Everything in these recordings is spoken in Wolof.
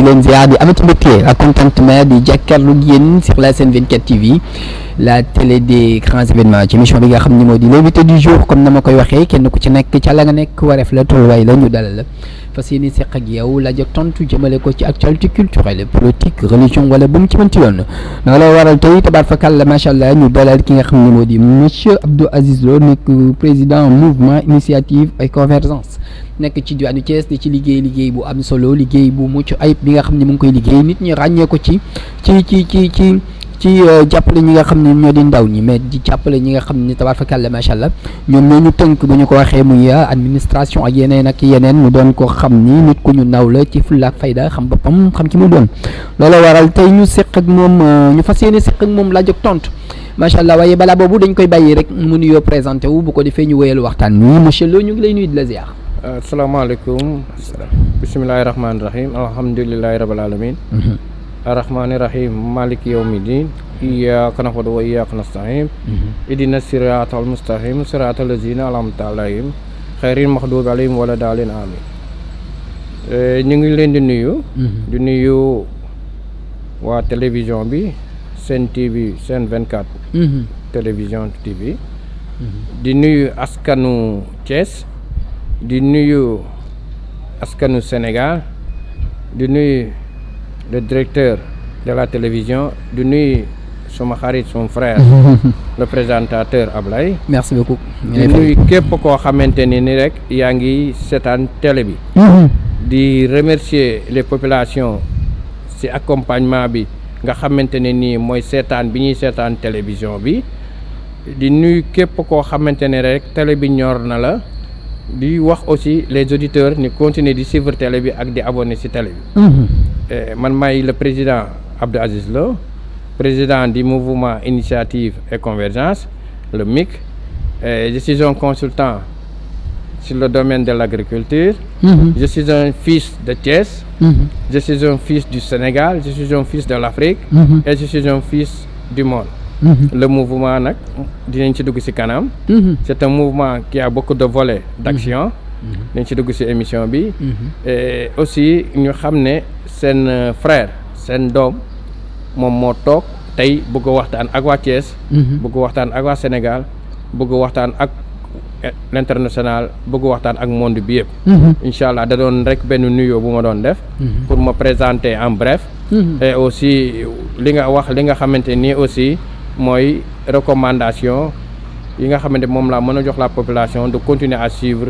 di leen ziar di amati mbégte ak contentement di jàkkaarloo ak yéen sur la Sen 24 TV la télé des grands événements ci émission bi nga xam ni moo di l'invité du jour comme na ma koy waxee kenn ku ci nekk ca la nga nekk wareef la tolluwaay la ñu dalal la fas yéene seq ak yow laaj ak tontu jëmale ko ci actualité culturelle politique religion wala bu mu ci mënti doon looloo waral tey tabaarkalla macha allah ñu dalal ki nga xam ne moo di monsieur Abdou Aziz Lo nekk président mouvement initiative et convergence nekk ci diwaanu Thiès di ci liggéey bu am solo liggéey bu mucc ayib bi nga xam ne mu ngi koy liggéey nit ñi ràññee ko ci jàppale ñi nga xam ne ñoo di ndaw ñi mais di jàppale ñi nga xam ne tabaarkalla macha allah ñoom ñoo ñu tënk bu ñu ko waxee muy administration ak yeneen mu doon ko xam ni nit ku ñu naw la ci fulla ak fayda xam boppam xam ki mu doon loolu waral tey ñu seq ak moom ñu fas yéene seq ak moom laaj ak tontu macha allah waaye balaa boobu dañ koy bàyyi rek mu nuyoo présenté wu bu ko defee ñu wéyal waxtaan wi monsieur Lo ñu ngi lay nuyu di la ziar. asalaamaaleykum bisimilahi rahmaani rahim alhamdulilahi rabil alamin arrahmaani rahim maliki yawmi din iyyaka na'budu wa iyyaka nasta'in idina siratal mustaqim siratal lazina an'amta alayhim xayril maxdubi alayhim wala daalin amin ñu ngi leen di nuyu waa télévision bi Sen TV Sen 24 télévision TV di nuyu askanu Thiès di nuyu askanu Sénégal di nuyu le directeur de la télévision di nuyu suma xarit son frère le présentateur Ablaye merci beaucoup di nuyu képp koo xamante ni rek yaa ngi seetaan télé bi di remercier les populations ci accompagnement bi nga xamante ne nii mooy seetaan bi ñuy seetaan télévision bi di nuyu képp koo xamante ne rek télé bi ñor na la di wax aussi les auditeurs ni continuer di suivre télé bi ak di abonner ci télé bi man maay le président Abdou Aziz Lo président du mouvement initiative et convergence le MIC je suis un consultant sur le domaine de l'agriculture je suis un fils de Thiès je suis un fils du Sénégal je suis un fils de l'Afrique et je suis un fils du monde le mouvement nag dinañ ci dugg ci kanam c'est un mouvement qui a beaucoup de volets d'action dinañ ci dugg ci émission bi et aussi ñu xam ne seen frère seen doom moom moo toog tey bëgg waxtaan ak waa Thiès bëgg waxtaan ak waa Sénégal bëgg waxtaan ak l'international bëgg waxtaan ak monde bi yëpp incha allah da doon rek benn nuyoo bu ma doon def pour me présenter en bref et aussi li nga xamante nii aussi mooy recommandation yi nga xamante moom laa mën a jox la population de continuer à suivre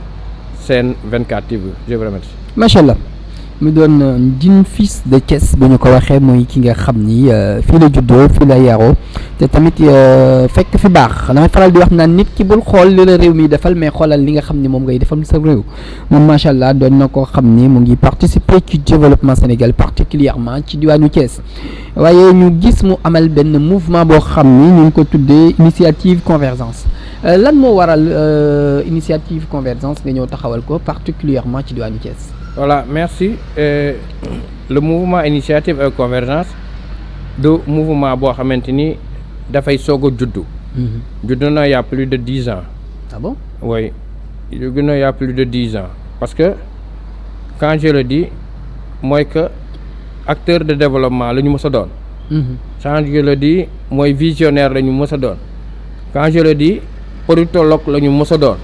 Sen 24 TV je vous remercie. macha allah mu doon din fils de Thiès bu ñu ko waxee mooy ki nga xam ni fii la juddoo fii la yaroo te tamit fekk fi baax damay faral di wax naan nit ki bul xool li la réew mi defal mais xoolal li nga xam ni moom ngay defal sa réew moom macha allah doon na koo xam ni mu ngi participer ci développement Sénégal particulièrement ci diwaanu Thiès waaye ñu gis mu amal benn mouvement boo xam ni ñu ngi ko tuddee initiative convergence lan moo waral initiative convergence nga ñëw taxawal ko particulièrement ci diwaanu Thiès. Voilà, merci. Le mouvement initiative et convergence du mouvement boo xamante ni dafay soog a juddu. Juddu na y a plus de 10 ans. Ah bon? Oui, juddu na y a plus de 10 ans parce que quand je le dis mooy que acteur de développement la ñu mës a doon. Quand je le dis mooy visionnaire la ñu mës a doon. Quand je le dis politologue la ñu mës a doon.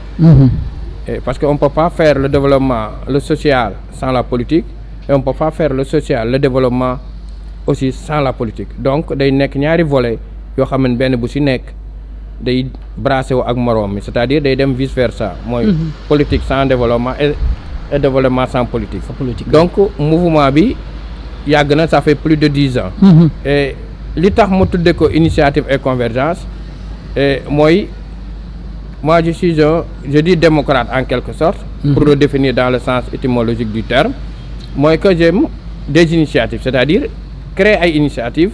Parce qu'on ne peut pas faire le développement, le social sans la politique et on ne peut pas faire le social, le développement aussi sans la politique. Donc day nekk ñaari volets yoo xam ne benn bu ci nekk day brassé wu ak moroom mi c'est-à-dire day dem vice versa mooy politique sans développement et développement sans politique. Donc mouvement bi yàgg na ça fait plus de 10 ans. Et li tax ma tudde ko initiative et convergence mooy moi je dis démocrate en quelque sorte pour le définir dans le sens étymologique du terme mooy que j'aime des initiatives c'est-à-dire créer ay initiatives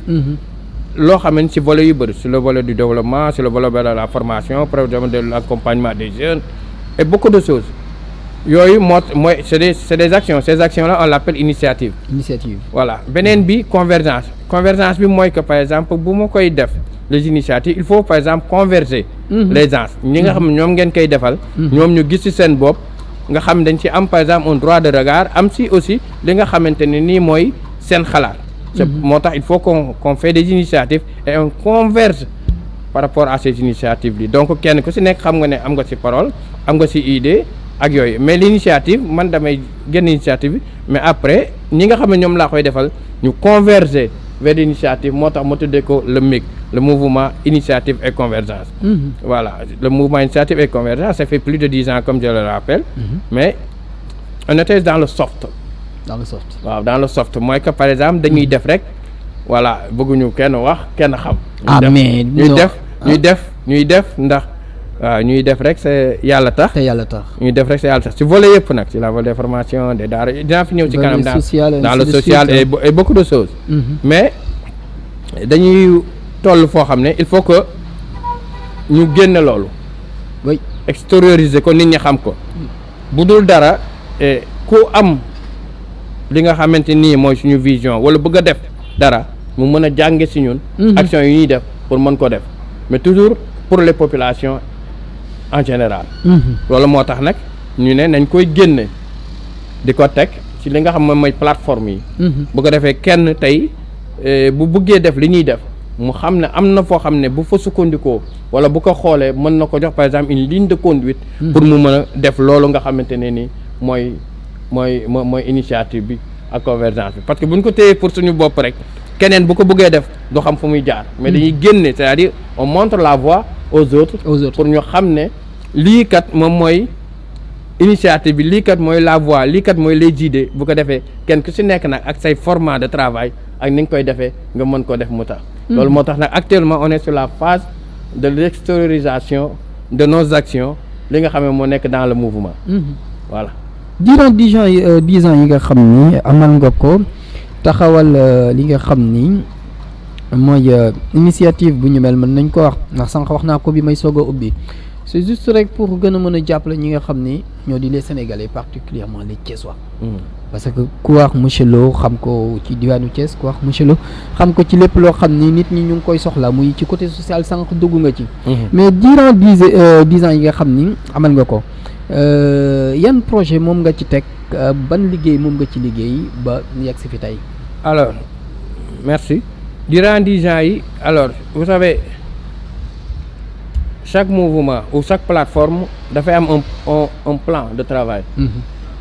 loo xam ne ci volet yu bëri sur le volet du développement sur le volet de la formation problème de l'accompagnement des jeunes et beaucoup de choses yooyu mooy c'est des actions ces actions-là on l'appelle initiative voilà beneen bi convergence bi mooy que par exemple bu ma koy def les initiatives il faut par exemple converger les gens ñi nga xam ne ñoom ngeen koy defal ñoom ñu gis ci seen bopp nga xam dañ ci am par exemple un droit de regard am si aussi li nga xamante ne nii mooy seen xalaat. c'est moo tax il faut qu'on fait des initiatives et on converge par rapport à ces initiatives yi donc kenn ku si nekk xam nga ne am nga si parole am nga si idée ak yooyu mais l'initiative man damay génn initiative bi mais après ñi nga xam ne ñoom laa koy defal ñu converger vers l'initiative moo tax ma tuddee ko le MIC, le mouvement initiative et convergence. Voilà, le mouvement initiative et convergence, ça fait plus de 10 ans comme je le rappelle, mais on était dans le soft. Dans le soft. Waaw, dans le soft mooy que par exemple dañuy def rek voilà bëgguñu kenn wax kenn xam. mais ñuy def ndax waaw ñuy def rek c'est yàlla tax. te yàlla tax ñuy def rek c'est yàlla tax ci volet yëpp nag ci la volet des formations des daara dinaa fi ñëw ci kanam dans le social et beaucoup de choses. Mais dañuy toll foo xam ne il faut que ñu génne loolu. oui extérioriser ko nit ñi xam ko. bu dul dara ku am li nga xamante nii mooy suñu vision wala bëgg a def dara mu mën a jànge ci ñun. action yi ñuy def pour mën ko def mais toujours pour les populations en général. loolu moo tax nag ñu ne nañ koy génne di ko teg ci li nga xam moom mooy plateforme yi. bu ko defee kenn tey bu bëggee def li ñuy def mu xam ne am na foo xam ne bu fa sukkandikoo wala bu ko xoolee mën na ko jox par exemple une ligne de conduite. pour mu mën a def loolu nga xamante ne ni mooy initiative bi ak convergence bi parce que bu ñu ko téyee pour suñu bopp rek keneen bu ko bëggee def du xam fu muy jaar. mais dañuy génne c'est-à-dire on montre la voie aux autres. pour ñu xam ne lii kat moom mooy initiative bi lii kat mooy la voie lii kat mooy les idées bu ko defee kenn ku si nekk nag ak say format de travail ak ni nga koy defee nga mën ko def mu tax. loolu moo tax nag actuellement on est sur la phase de l'extériorisation de nos actions li nga xam ne moo nekk dans le mouvement. Voilà. durant 10 ans yi nga xam ni amal nga ko taxawal li nga xam ni mooy initiative bu ñu mel mën nañ ko wax ndax sànq wax naa ko bi may soog a ubbi c'est juste rek pour gën a mën a jàppale ñi nga xam ni ñoo di les Sénégalais particulièrement les Thiessois. parce que ku wax monsieur Lo xam ko ci diwaanu Thiès ku wax monsieur Lo xam ko ci lépp loo xam ni nit ñi ñu ngi koy soxla muy ci côté social sànq dugg nga ci. mais durant 10 ans yi nga xam ni amal nga ko. yan projet moom nga ci teg ban liggéey moom nga ci liggéey ba yegg si fi tey. Alors merci durant 10 ans yi alors vous savez chaque mouvement ou chaque plateforme dafay am un plan de travail.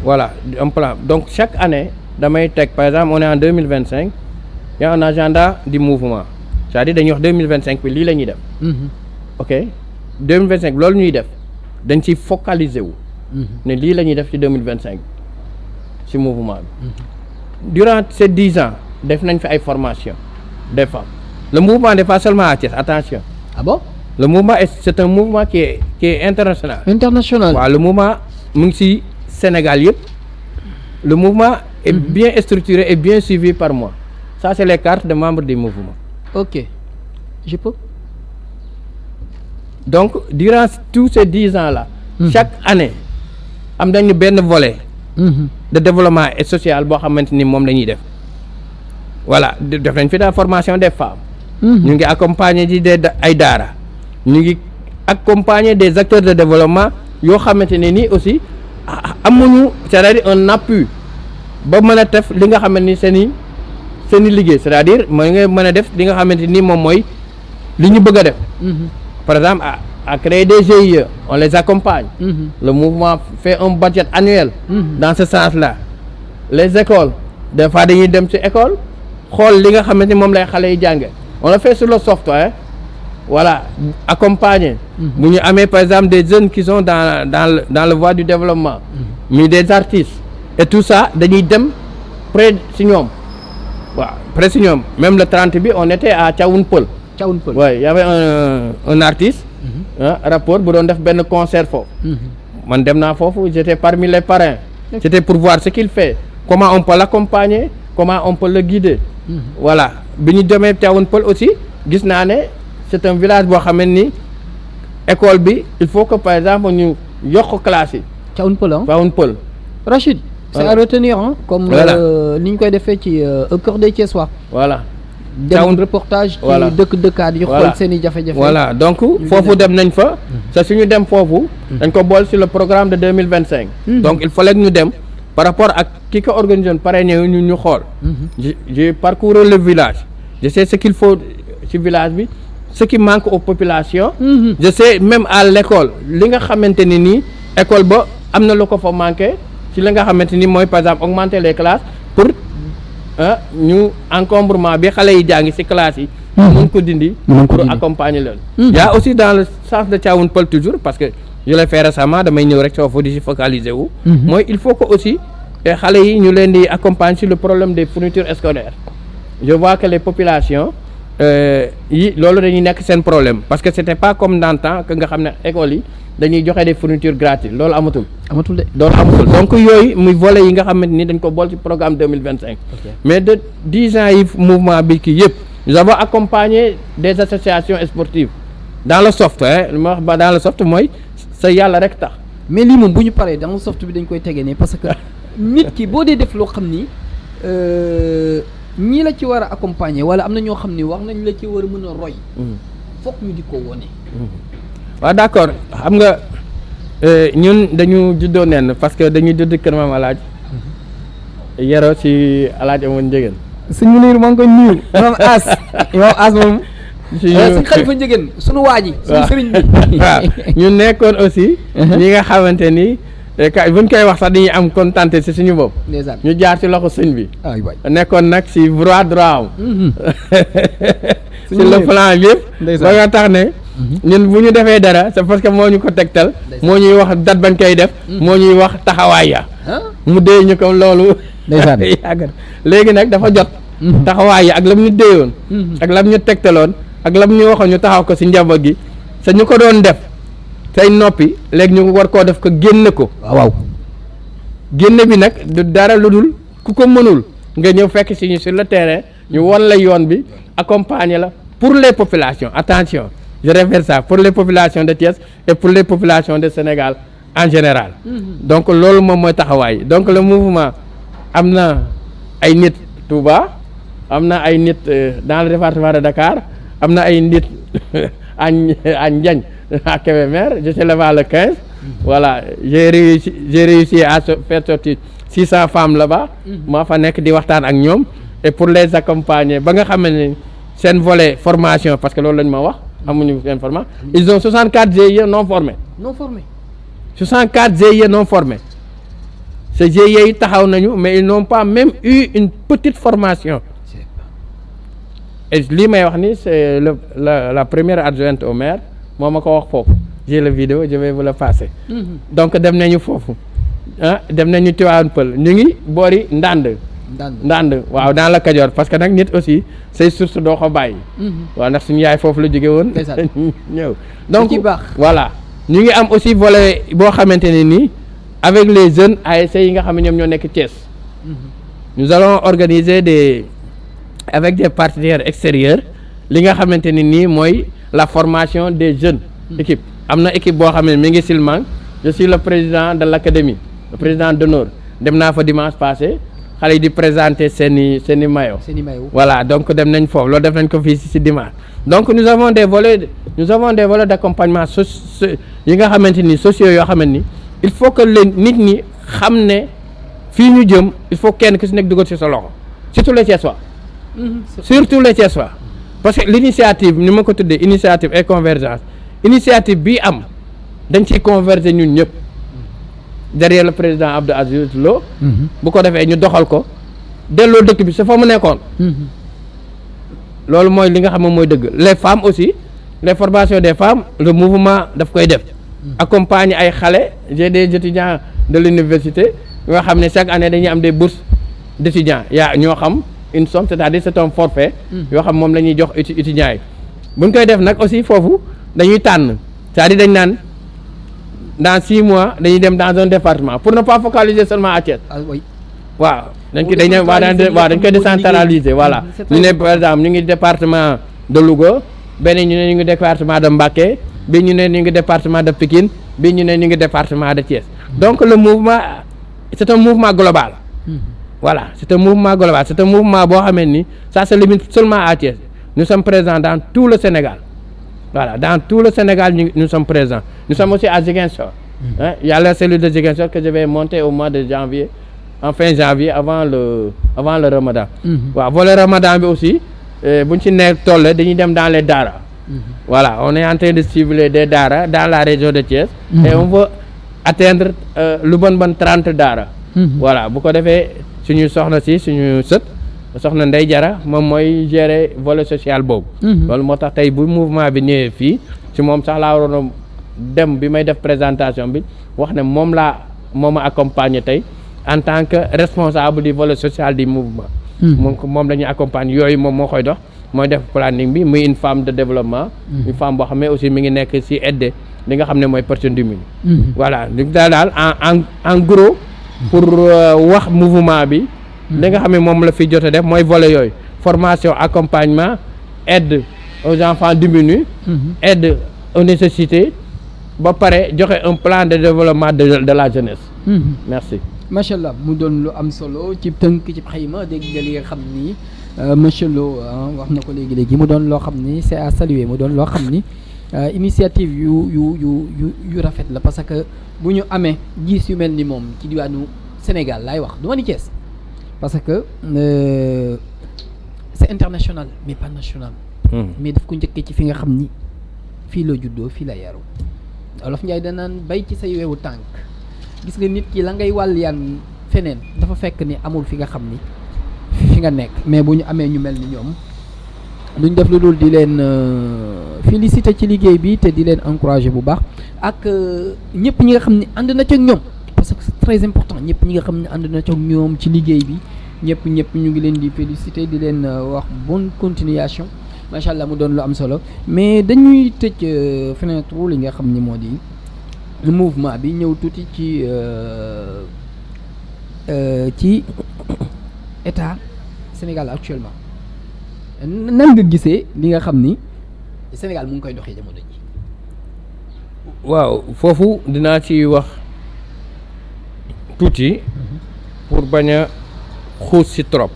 Voilà un plan donc chaque année damay teg par exemple on est en 2025 il y a un agenda du mouvement c'est-à-dire dañuy wax 2025 bi lii la ñuy def. ok 2025 loolu ñuy def. dañ ciy focaliser wu. ne lii la ñuy def ci 2025 ci mouvement bi. durant ces 10 ans def nañ fi ay formations des femmes le mouvement n'est pas seulement à Thiès attention. Ah bon? Le mouvement c'est un mouvement qui est international. International. waaw le mouvement mu ngi ci Sénégal yëpp. le mouvement est bien structuré et bien suivi par moi ça c'est les cartes de membres du mouvement. Ok je peux. Donc durant tous ces 10 ans là. chaque année am nañu benn volet. de développement et social boo xamante ni moom la ñuy def. voilà def nañ fi la formation des femmes. ñu ngi accompagner ci ay daara. ñu ngi accompagner des acteurs de développement yoo xamante ne ni aussi amuñu c'est-à-dire un appui ba mën a def li nga xamante ni seen i liggéey c'est-à-dire nga mën a def li nga xamante ni moom mooy li ñu bëgg a def. Par exemple à créer des GIE on les accompagne. Le mouvement fait un budget annuel. Dans ce sens-là les écoles des fois dañuy dem ci école xool li nga xamante ni moom lay xale yi jànge on le fait sur le software voilà accompagner. bu ñu amee par exemple des jeunes qui sont dans le voie du développement. mais des artistes et tout ça dañuy dem près ci ñoom waaw près ci ñoom même le 30 bi on était à Thiawoune Peulh. Ouais, y avait un artiste rapport bu doon def benn concert foofu. man dem naa foofu j'étais parmi les parrains. C'était pour voir ce qu'il fait comment on peut l'accompagner comment on peut le guider. Voilà bi ñu demee Thiawoune Peulh aussi gis naa ne c'est un village boo xam ni école bi il faut que par exemple ñu yokk classe yi. Thiawoune Peulh ah Thiawoune Peulh. Rachid. C'est à retenir hein comme ni ñu koy defee ci au cœur des Thiessois. Voilà. dem reportage ci dëkkaat yi xool seen i jafe-jafe. Voilà donc foofu dem nañ fa. te suñu dem foofu. dañ ko bool sur le programme de 2025. Donc il fallait que ñu dem par rapport ak ki ko organisé woon pare ñu xool. j'ai parcouru le village je sais ce qu'il faut ci village bi ce qui manque aux populations. je sais même à l'école li nga xamante ni nii école ba am na lu ko fa manqué ci li nga xamante ni mooy par exemple augmenter les classes pour ñu encombrement bi xale yi jàngi ci classes yi. mën ko dindi pour accompagner leen. y a aussi dans le sens de Tivaouane Peulh toujours parce que je l'ai fait récemment damay ñëw rek foofu di ci focaliser wu. mooy il faut que aussi xale yi ñu leen di accompagner sur le problème des fournitures scolaires. je vois que les populations yi loolu dañuy nekk seen problème parce que c'était pas comme dans le temps que nga xam ne écoles yi dañuy joxe des fournitures gratuites loolu amatul de loolu amatul donc yooyu muy volet yi nga xamante ni dañ ko bool ci programme 2025 mais de 10 ans yi mouvement bi kii yëpp nous avons accompagné des associations sportives dans le soft ma wax ba dans le soft mooy sa yàlla rek tax mais lii moom bu ñu paree dans le soft bi dañ koy tegee ne parce que nit ki boo dee def loo xam ni ñii la ci war a accompagner wala am na ñoo xam ni wax nañ la ci war a mën a roy fokk ñu di ko wone waaw d'accord xam nga ñun dañu juddoo nen parce que dañu judd kër maam alaaj yeroo ci alaaj amoon njëgeen suñu niir maa ngi koy nuyu imam as moom suñ xalifa njëgeen suñu waaji suñu sëriñ bi waaw ñu nekkoon aussi ñi nga xamante ni buñ koy wax sax dañuy am contenté ci suñu bopp ñu jaar ci loxo sëñ bi nekkoon nag ci droit am ci le plan bi yëpp ba nga tax ne ñun bu ñu defee dara c'est parce que moo ñu ko tegtal moo ñuy wax date bañ koy def moo ñuy wax taxawaay ya mu dee ñu ko loolu yàgg léegi nag dafa jot taxawaay ya ak lam ñu déeyoon ak lam ñu tegtaloon ak lam ñu waxoon ñu taxaw ko ci njaboot gi sa ñu ko doon def say noppi léegi ñu war koo def ko génne ko waaw génne bi nag du dara lu dul ku ko mënul nga ñëw fekk ci ñu sur le terrain ñu won la yoon bi accompagner la pour les populations attention je répète ça pour les populations de Thiès et pour les populations de Sénégal en général donc loolu moom mooy taxawaay donc le mouvement am na ay nit Touba am na ay nit dans le département de Dakar am na ay nit à Ndiagne à Kébémer je suis là-bas le 15 voilà j'ai réussi à faire sortir 600 femmes là-bas maa fa nekk di waxtaan ak ñoom et pour les accompagner ba nga xam ne seen volet formation parce que loolu lañ ma wax amuñu seen formation ils ont 64 GIE non formés 64 GIE non formés ces GIE yi taxaw nañu mais ils n'ont pas même eu une petite formation et lii may wax ni c'est la première adjointe au maire moo ma ko wax foofu j'ai la vidéo je vais vous le passer donc dem nañu foofu dem nañu Tivaouane Peulh ñu ngi boori Ndande waaw dans la Kajoor parce que nag nit aussi say source doo ko bàyyi waaw ndax suñu yaay foofu la jóge woon ñëw donc voilà ñu ngi am aussi volet boo xamante ne nii avec les jeunes ASC yi nga xam ne ñoom ñoo nekk Thiès nous allons organiser avec des partenaires extérieurs li nga xamante ne nii mooy la formation des jeunes équipe am na équipe boo xam ne mi ngi Silmang je suis le président de l'académie le président d'honneur dem naa fa dimanche passé xale yi di présenter seeni maillot voilà donc dem nañ foofu loolu def nañ ko fii ci dimanche donc nous avons des volets d'accompagnement yi nga xamante ni sociaux yoo xamante ni il faut que leen nit ñi xam ne fii ñu jëm il faut kenn ku ci nekk dugal ci sa loxo surtout les Thiessois surtout les Thiessois parce que l'initiative ni ma ko tuddee initiative et convergence initiative bii am dañ ciy converger ñun ñëpp derrière le président Abdou Aziz Lo bu ko defee ñu doxal ko delloo dëkk bi sa fa mu nekkoon loolu mooy li nga xam ne mooy dëgg les femmes aussi les formations des femmes le mouvement daf koy def accompagner ay xale j'ai des étudiants de l'université yoo xam ne chaque année dañuy am des bourses d'étudiants yaa ñoo xam une somme c'est-à-dire c'est un forfait yoo xam moom la ñuy jox étudiants yi buñ koy def nag aussi foofu dañuy tànn c'est-à-dire dañ naan dans 6 mois dañuy dem dans un département pour ne pas focaliser seulement à Thiès waaw dañ koy décentraliser voilà ñu ne par exemple ñu ngi département de Louga beneen ñu ne ñu ngi département de Mbacké bi ñu ne ñu ngi département de Pikine bi ñu ne ñu ngi département de Thiès donc le mouvement c'est un mouvement global voilà c'est un mouvement global c'est un mouvement boo xamee ni ça se limite seulement à Thiès nous sommes présents dans tout le Sénégal voilà dans tout le Sénégal nous sommes présents nous sommes aussi à Ziguinchor il y a la cellule de Ziguinchor que je vais monter au mois de janvier en fin janvier avant le Ramadan. waaw volet Ramadan bi aussi buñ ci nekk toll dañuy dem dans les daara. voilà on est en train de cibler des daara dans la région de Thiès. et on veut atteindre lu bon 30 daara. voilà bu ko defee suñu soxna si suñu sët soxna Ndeye Diarra moom mooy gérer volet social boobu. loolu moo tax tey bu mouvement bi ñëwee fii ci moom sax laa waroon a dem bi may def présentation bi wax ne moom a accompagner tey en tant que responsable du volet social du mouvement. moom la ñuy accompagner yooyu moom moo koy dox mooy def planning bi muy une femme de développement. une femme boo xam ne aussi mi ngi nekk ci aider li nga xam ne mooy personne démunie. voilà daal en gros pour wax mouvement bi. li nga xam ne moom la fi jot a def mooy volet yooyu formation accompagnement aide aux enfants démunis. aide aux nécessités ba pare joxe un plan de développement de la jeunesse. merci. macha allah mu doon lu am solo ci tënk ci xayma dégg nga li nga xam ni monsieur Lo wax na ko léegi mu doon loo xam ni c'est à saluer mu doon loo xam ni initiative yu rafet la parce que bu ñu amee gis yu mel ni moom ci diwaanu Sénégal laay wax du ma ni Thiès parce que c'est international mais pas national. mais daf ko njëkkee ci fi nga xam ni fii la juddoo fii la yaru Olof Njaay danaan bay ci say wewu tànk. gis nga nit ki la ngay wàll yaan feneen dafa fekk ni amul fi nga xam ni fi nga nekk mais bu ñu amee ñu mel ni ñoom duñ def lu dul di leen féliciter ci liggéey bi te di leen encourager bu baax ak ñëpp ñi nga xam ni ànd na ci ak ñoom parce que c'est très important ñëpp ñi nga xam ne ànd na ci ak ñoom ci liggéey bi ñëpp ñu ngi leen di féliciter di leen wax bonne continuation macha allah mu doon lu am solo mais dañuy tëj fenêtre li nga xam ni moo di. mouvement bi ñëw tuuti ci état Sénégal actuellement nan nga gisee li nga xam ni Sénégal mu ngi koy doxee jamono ji. waaw foofu dinaa ci wax tuuti pour bañ a xuus ci trop.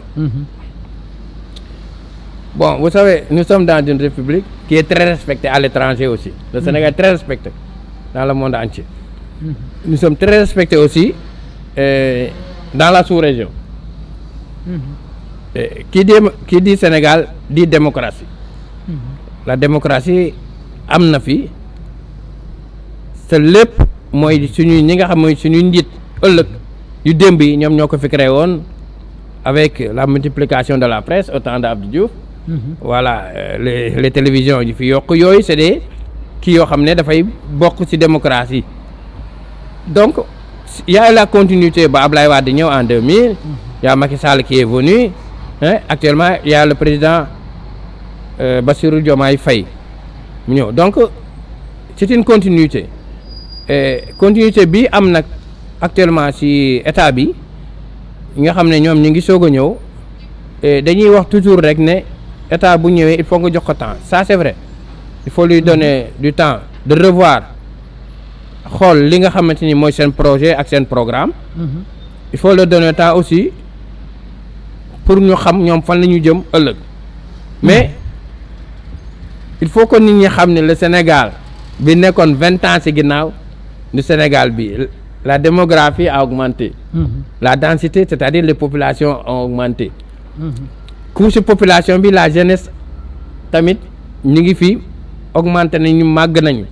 bon vous savez nous sommes dans une république qui est très respectée à l'étranger aussi. Le Sénégal est très respecté dans le monde entier. Nous sommes très respectés aussi dans la sous-région. Qui dit Sénégal dit démocratie. La démocratie am na fi te lépp mooy suñuy ñi nga xam mooy suñuy njiit ëllëg yu démb yi ñoom ñoo ko fi créé woon avec la multiplication de la presse au temps d'Abdou Diouf. voilà les télévisions yi fi yokk yooyu c'est des kii yoo xam ne dafay bokk ci démocratie. donc il y a la continuité ba Ablaye Wade ñëw en 2000. Il y a Macky Sall qui est venu. Actuellement il y a le président Bassirou Diomaye Faye mu ñëw donc c'est une continuité. Continuité bi am nag actuellement ci état bi nga xam ne ñoom ñu ngi soog a ñëw dañuy wax toujours rek ne état bu ñëwee il faut nga jox ko temps ça c'est vrai il faut lui donner du temps de revoir xool li nga xamante ni mooy seen projet ak seen programme. Il faut leur donner temps aussi pour ñu xam ñoom fan la ñu jëm ëllëg mais il faut que nit ñi xam ne le Sénégal bi nekkoon 20 ans ci ginnaaw du Sénégal bi la démographie a augmenté. La densité c'est-à-dire les populations ont augmenté. couche population bi la jeunesse tamit ñu ngi fi augmenté nañu màgg nañu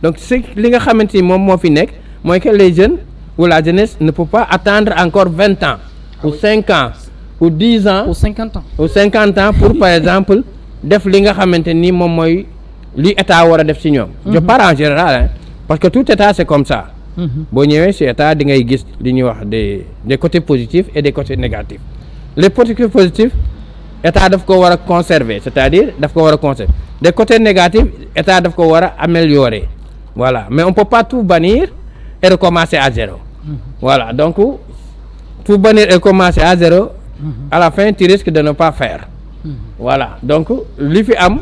donc c'est li nga xamante ni moom moo fi nekk mooy que les jeunes ou la jeunesse ne peut pas attendre encore 20 ans ou 5 ans ou 10 ans ou 50 ans ou 50 ans pour par exemple def li nga xamante ni moom mooy li état war a def ci ñoom. Je parle en général parce que tout état c'est comme ça. boo ñëwee ci état di ngay gis li ñuy wax des côtés positifs et des côtés négatifs. Les côtés positifs état daf ko war a conserver c'est-à-dire daf ko war a conserver des côtés négatifs état daf ko war a améliorer voilà mais on peut pas tout bannir et recommencer à zéro. Voilà donc tout bannir et recommencer à zéro à la fin tu risques de ne pas faire. Voilà donc li fi am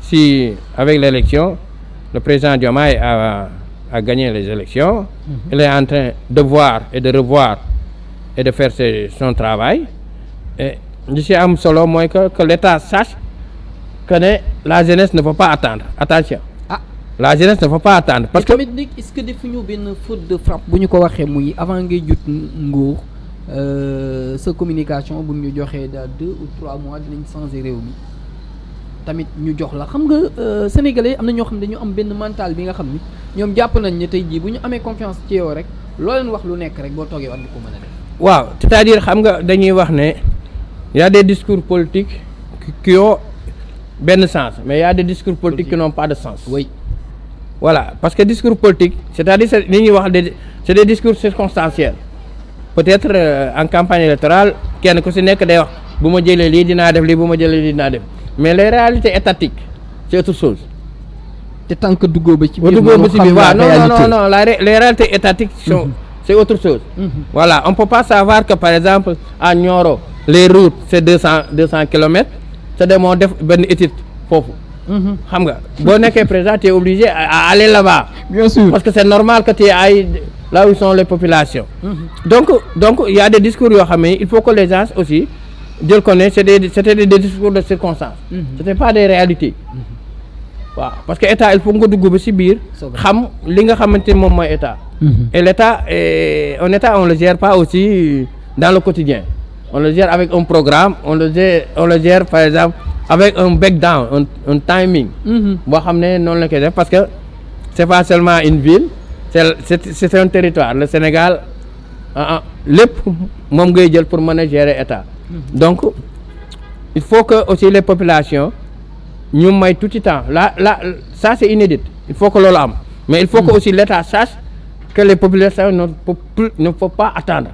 si avec l'élection le président Diomaye a gagné les élections. Il est en train de voir et de revoir et de faire son travail et li ci am solo mooy que l'État sache que ne la jeunesse ne peut pas attendre attention. La jeunesse ne peut pas attendre parce que tamit est-ce que defuñu benn faute de frappe bu ñu ko waxee muy avant ngay jut nguur sa communication bu ñu joxee daal 2 ou 3 mois dinañ changer réew mi tamit ñu jox la xam nga sénégalais am na ñoo xam ne dañu am benn mental bi nga xam ni ñoom jàpp nañ ne tey jii bu ñu amee confiance ci yow rek loo leen wax lu nekk rek boo toogee war nga ko mën a def. waaw c'est-à-dire xam nga dañuy wax ne y a des discours politiques qui ont benn sens mais y a des discours politiques qui n'ont pas de sens. oui voilà parce que discours politique c'est-à-dire li ñuy wax c'est des discours circonstanciels peut-être en campagne électorale kenn ku si nekk day wax bu ma jëlee lii dinaa def lii bu ma jëlee lii dinaa def mais les réalités étatiques c'est autre chose. te tant que duggoo ba ci biir waaw non les réalités étatiques sont c'est autre chose. Voilà on peut pas savoir que par exemple à Nioro les routes c'est 200 kilomètres te demoo def benn étude foofu. xam nga boo nekkee président tu es obligé à aller là-bas. bien sûr parce que c'est normal que tu ailles là où sont les populations. donc il y a des discours yoo xam ne il faut que les gens aussi jël ko ne c'était des discours de circonstance. c'était pas des réalités. waaw parce que état il faut nga dugg ba ci biir. xam li nga xamante ni moom mooy état. et l'état un état on le gère pas aussi dans le quotidien on le gère avec un programme on le gère par exemple avec un background un timing. boo xam ne noonu la koy def parce que c'est pas seulement une ville c'est un territoire le Sénégal lépp moom ngay jël pour mën a gérer état. donc il faut que aussi les populations ñu may tout le temps là ça c'est inédit il faut que loolu am mais il faut que aussi l'État sache que les populations ne faut pas attendre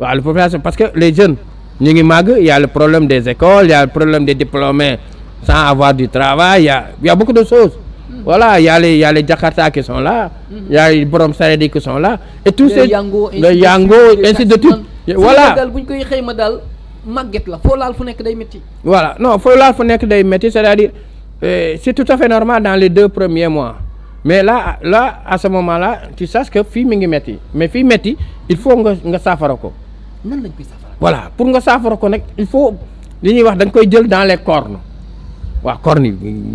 waaw les populations parce que les jeunes ñu ngi màgg il y a le problème des écoles il y a le problème des diplômés sans avoir du travail il y a beaucoup de choses. Voilà, il y a les Jakarta qui sont là, il y a les borom saredi qui sont là et tous ces le Yango ainsi de suite. Voilà. buñ koy xeyma dal màgget la foo laal fu nekk day métti. Voilà non foo laal fu nekk day métti c'est-à-dire c'est tout à fait normal dans les 2 premiers mois mais là à ce moment-là tu saches que fii mi ngi métti mais fii métti il faut nga saafara ko. nan lañ koy saafara. voilà pour nga saafara ko nag il faut li ñuy wax da nga koy jël dans les cornes waaw corne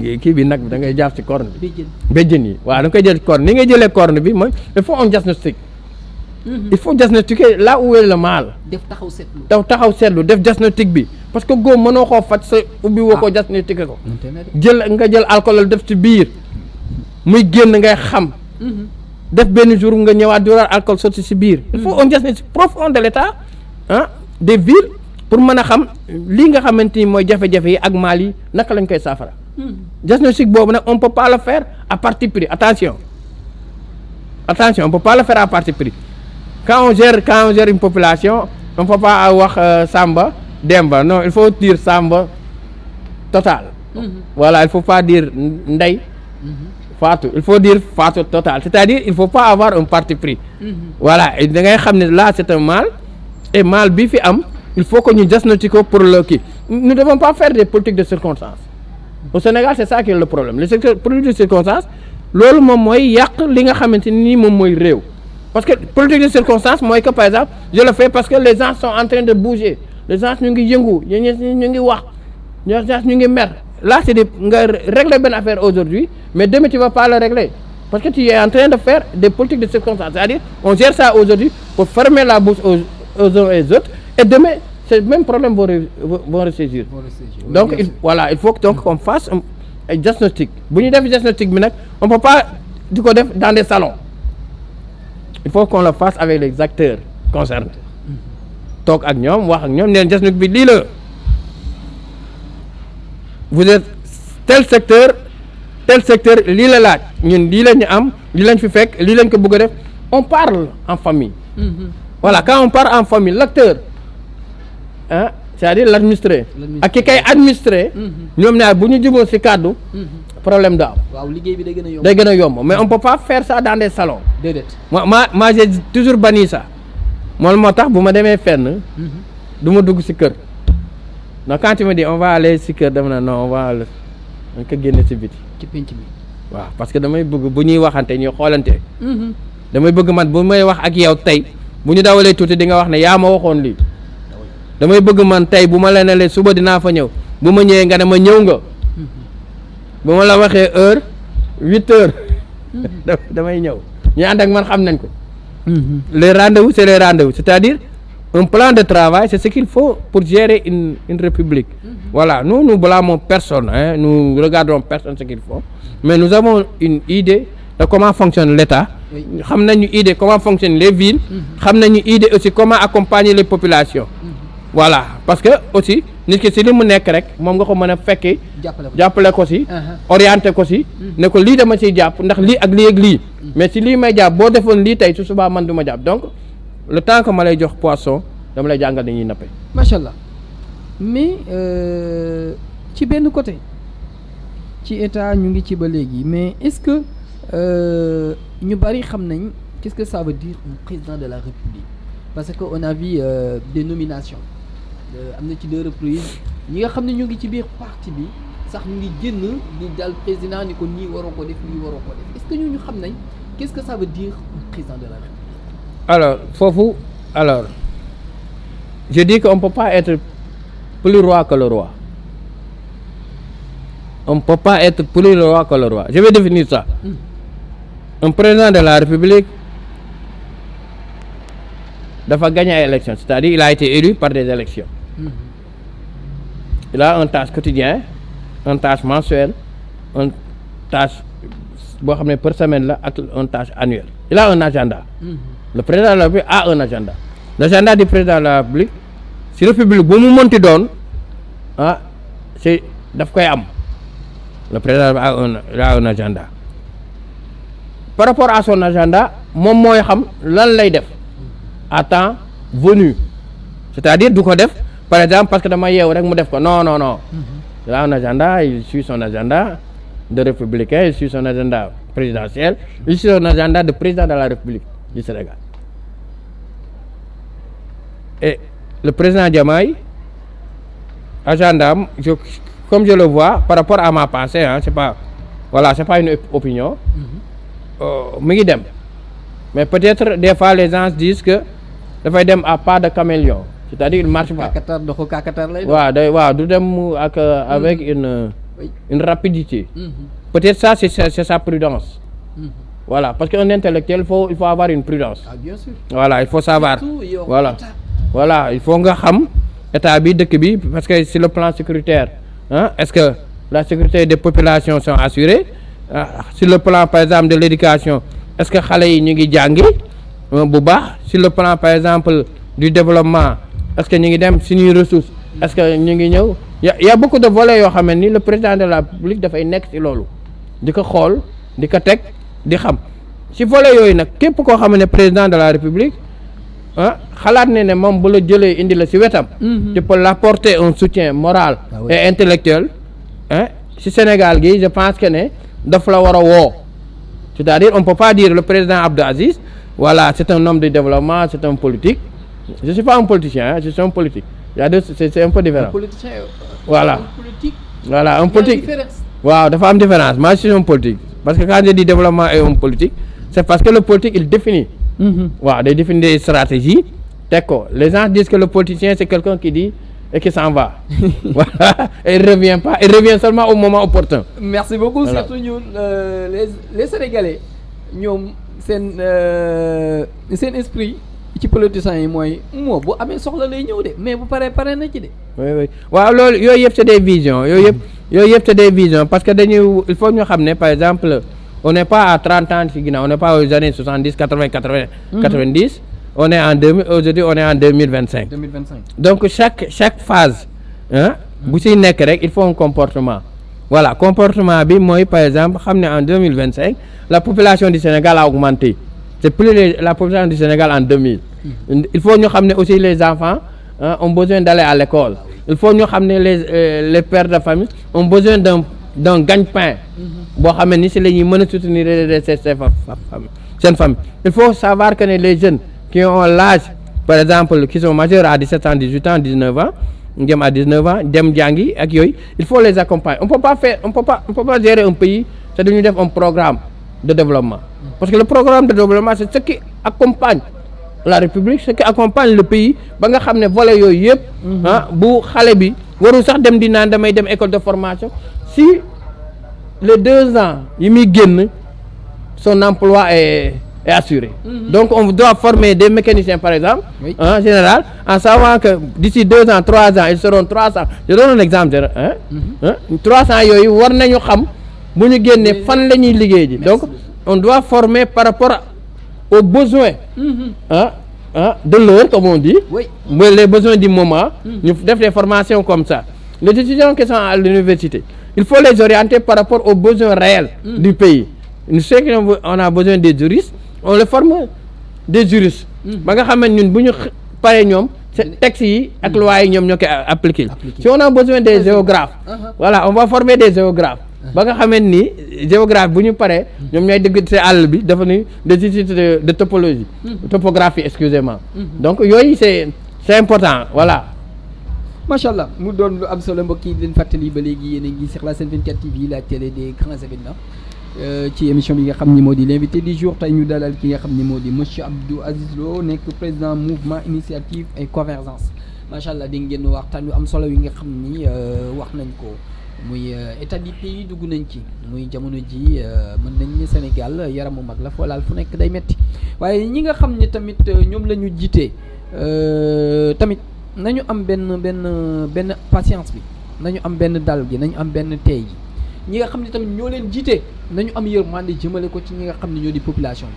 yi kii bi nag da ngay jàpp ci corne bi. béjjën yi waaw da nga koy jël corne ni ngay jëlee corne bi mooy il faut un diagnostic. il faut diagnostiquer là où est le mal. def taxaw seetlu. taxaw seetlu def diagnostic bi parce que góom mënoo koo faj sa ubbi woo ko diagnostiquer ko. nga jël alcool def ci biir muy génn ngay xam. def benn jour nga ñëwaat di war alcool sotti ci biir. il faut un diagnostic profond de l'état des villes pour mën a xam lii nga xamante ni mooy jafe-jafe yi ak mal yi naka lañ koy saafara. diagnostic boobu nag on peut pas le faire à parti pris attention on peut pas le faire à parti pris. Quand on gère une population, on ne peut pas wax Samba, Demba. Non, il faut dire Samba total. Voilà, il ne faut pas dire Ndey, Fatou. Il faut dire Fatou total. C'est-à-dire, il ne faut pas avoir un parti pris. Voilà, et là, c'est un mal. Et mal, il faut que nous diagnostiquions pour le qui. Nous ne devons pas faire des politiques de circonstances. Au Sénégal, c'est ça qui est le problème. Les politiques de circonstances, loolu moom mooy yàq li nga xamante ni moom mooy réew. Parce que politique de circonstance mooy que par exemple je le fais parce que les gens sont en train de bouger les gens ñu ngi yëngu ñu ngi wax ñu ngi mer là c'est nga régler benn affaire aujourd'hui mais demain tu vas pas le régler parce que tu es en train de faire des politiques de circonstance c'est-à-dire on gère ça aujourd'hui pour fermer la bouche aux uns et aux autres et demain ces mêmes problèmes vont ressurgir. Donc il faut que donc qu'on fasse un diagnostic bu ñu def diagnostic bi nag on peut pas di ko def dans des salons. Il faut qu'on le fasse avec les acteurs concernés toog ak ñoom wax ak ñoom neen diagnostic bi lii la vous êtes tel secteur lii la laaj ñun lii la ñu am lii lañ fi fekk lii lañ ko bëgg a def on parle en famille. Voilà quand on parle en famille l'acteur c'est-à-dire l'administré ak ki kay administré ñoom ñaar bu ñu jubóo ci kàddu problème da am. waaw liggéey bi day gën a yomb mais on peut pas faire ça dans des salons. déedéet moi j'ai toujours banni ça moo tax bu ma demee fenn du ma dugg ci kër donc quand tu me dis on va aller ci kër dama na non on va dañ ko génne ci biti ci penc mi waaw parce que damay bëgg bu ñuy waxante ñuy xoolante damay bëgg man bu may wax ak yow tey bu ñu dawalee tuuti di nga wax ne yaa ma waxoon lii damay bëgg man tey bu ma leen suba dinaa fa ñëw bu ma ñëwee nga ne ma ñëw nga bu ma la waxee heure 8 heures damay ñëw ñu ànd ak man xam nañ ko les rendez-vous c'est les rendez-vous c'est-à-dire un plan de travail, c'est ce qu'il faut pour gérer une république. Voilà, nous blâmons personne, hein, nous regardons personne ce qu'il faut, mais nous avons une idée de comment fonctionne l'État. Xam nañu idée comment fonctionnent les villes. Xam nañu idée aussi comment accompagner les populations. Voilà, parce que aussi nit ki si li mu nekk rek moom nga ko mën a fekki jàppale ko si orienté ko si ne ko lii dama ciy jàpp ndax lii ak lii ak lii mais si lii may jàpp boo defoon lii tey su subaa man du ma jàpp donc le temps que ma lay jox poisson dama lay jàngal ni ñuy nappe. macha allah mais ci benn côté ci état ñu ngi ci ba léegi mais est-ce que ñu bari xam nañ qu'est-ce que ça veut dire un président de la République parce que on a vu des nominations am na ci 2 reprises ñi nga xam ne ñu ngi ci biir parti bi sax ñu ngi génn di dal président ni ko nii waroo ko def nii waroo ko def est-ce que ñu xam nañ qu'est-ce que ça veut dire un président de la République. Alors foofu je dis qu'on ne peut pas être plus roi que le roi. On ne peut pas être plus roi que le roi. Je vais définir ça. Un président de la République doit gagner une élection, c'est-à-dire il a été élu par des élections. Il a un tâche quotidien, un tâche mensuel, un tâche par semaine, un tâche annuel. Il a un agenda. Le président de la République a un agenda. L'agenda du président de la République, si la République c'est daf koy am. Le président a un agenda. Par rapport à son agenda, moom mooy xam lan lay def à temps venu. C'est-à-dire du ko def par exemple parce que dama yeewu rek mu def ko non. Il a un agenda, il suit son agenda de républicain, il suit son agenda présidentiel, il suit son agenda de président de la République du Sénégal. Et le président Diomaye, agenda, comme je le vois, par rapport à ma pensée, hein, c'est pas une opinion, mais peut-être des fois les gens disent que dafay dem à pas de caméléon, c'est-à-dire il marche pas. Avec une rapidité. Peut-être ça c'est sa prudence. Voilà, parce qu'un intellectuel il faut avoir une prudence. Bien sûr. Voilà, il faut savoir. Voilà, il faut nga xam état bi dëkk bi parce que sur le plan sécuritaire, hein, est-ce que la sécurité des populations sont assurées? Sur le plan par exemple de l'éducation, est-ce que xale yi ñu ngi jàngi bu baax? Sur le plan par exemple du développement, est-ce que ñu ngi dem suñuy ressources? Est-ce que ñu ngi ñëw? Il y a beaucoup de volets yoo xam ni le président de la République dafay nekk ci loolu di ko xool di ko teg di xam ci volets yooyu nag képp koo xam ne président de la République xalaat ne moom bu la jëlee indi la ci wetam. tu peux l'apporter un soutien moral et intellectuel. ci Sénégal gi je pense que ne daf la war a woo. C'est-à-dire on peut pas dire le président Abdou Aziz voilà c'est un homme de développement, c'est un politique. Je suis pas un politicien, je suis un politique. C'est un peu différent. Un politicien, voilà. Un politique. Voilà, un politique. Waaw, dafa am différence. Moi je suis un politique. Parce que quand je dis développement et un politique, c'est parce que le politique il définit. Waaw, il définit des stratégies. D'accord. Les gens disent que le politicien c'est quelqu'un qui dit et qui s'en va. Voilà. Et il revient pas. Il revient seulement au moment opportun. Merci beaucoup. Voilà. Surtout ñun les Sénégalais ñoom seen esprit ci politiciens yi mooy moo bu amee soxla lay ñëw de mais bu pare na ci de. Oui. waaw loolu yooyu yëpp c'est des visions yooyu yëpp c'est des visions parce que il faut ñu xam ne par exemple on n'est pas à 30 ans ci ginnaaw on n'est pas aux années 70 80 90. On est en 2000 aujourd'hui on est en 2025. Donc chaque phase bu ci nekk rek il faut un comportement. Voilà, comportement bi mooy par exemple xam ne en 2025 la population du Sénégal a augmenté. C'est plus la population du Sénégal en 2000. Il faut ñu xam ne aussi les enfants ont besoin d'aller à l'école. Il faut ñu xam ne les pères de famille ont besoin d'un gagne-pain boo xam ne ni si la ñuy mën a soutenir seen famille. Il faut savoir que les jeunes qui ont l'âge par exemple qui sont majeurs à 17 ans 18 ans 19 ans jëm à 19 ans dem jàngi ak yooyu il faut les accompagner. On peut pas gérer un pays c'est dañuy def un programme de développement parce que le programme de développement c'est ce qui accompagne la République, ce qui accompagne le pays ba nga xam ne volet yooyu yëpp bu xale bi warul sax dem di naan damay dem école de formation si les 2 ans yi muy génn son emploi est est assurée. Donc on doit former des mécaniciens par exemple, en général, en savant que d'ici 2 ans 3 ans ils seront 300. Je donne un exemple, 300 yooyu war nañu xam bu ñu génnee fan la ñuy liggéey ji. Donc on doit former par rapport aux besoins de l'heure comme on dit, les besoins du moment. Ñu def des formations comme ça. Les étudiants qui sont à l'université, il faut les orienter par rapport aux besoins réels du pays. Nous savons qu'on a besoin des juristes, on les forme des juristes. ba nga xam ne ñun bu ñu paree ñoom textes yi ak lois yi ñoom ñoo koy appliquer. Si on a besoin des géographes, voilà, on va former des géographes. ba nga xamee ni géographe bu ñu paree ñoom ñooy dëgg ci àll bi dafa ni des études de topologie, topographie, excusez-moi. Donc yooyu c'est important, voilà. macha allah mu doon lu am solo mbokk yi di leen fàttali ba léegi yéen a ngi sur la Sen 24 TV, la télé des grands événements. Ci émission bi nga xam ni moo di l'invité du jour tey ñu dalal ki nga xam ni moo di monsieur Abdou Aziz Lo nekk président mouvement initiative et convergence. macha allah di ngeen waxtaan yu am solo yi nga xam ni wax nañ ko muy état du pays dugg nañ ci muy jamono ji mën nañ ni Sénégal yaramu mag la foo laal fu nekk day metti waaye ñi nga xam ni tamit ñoom la ñu jiite tamit nañu am benn patience bi, nañu am benn dal gi, nañu am benn tey gi. ñi nga xam ne tamit ñoo leen jiite nañu am yërmande jëmale ko ci ñi nga xam ne ñoo di population bi,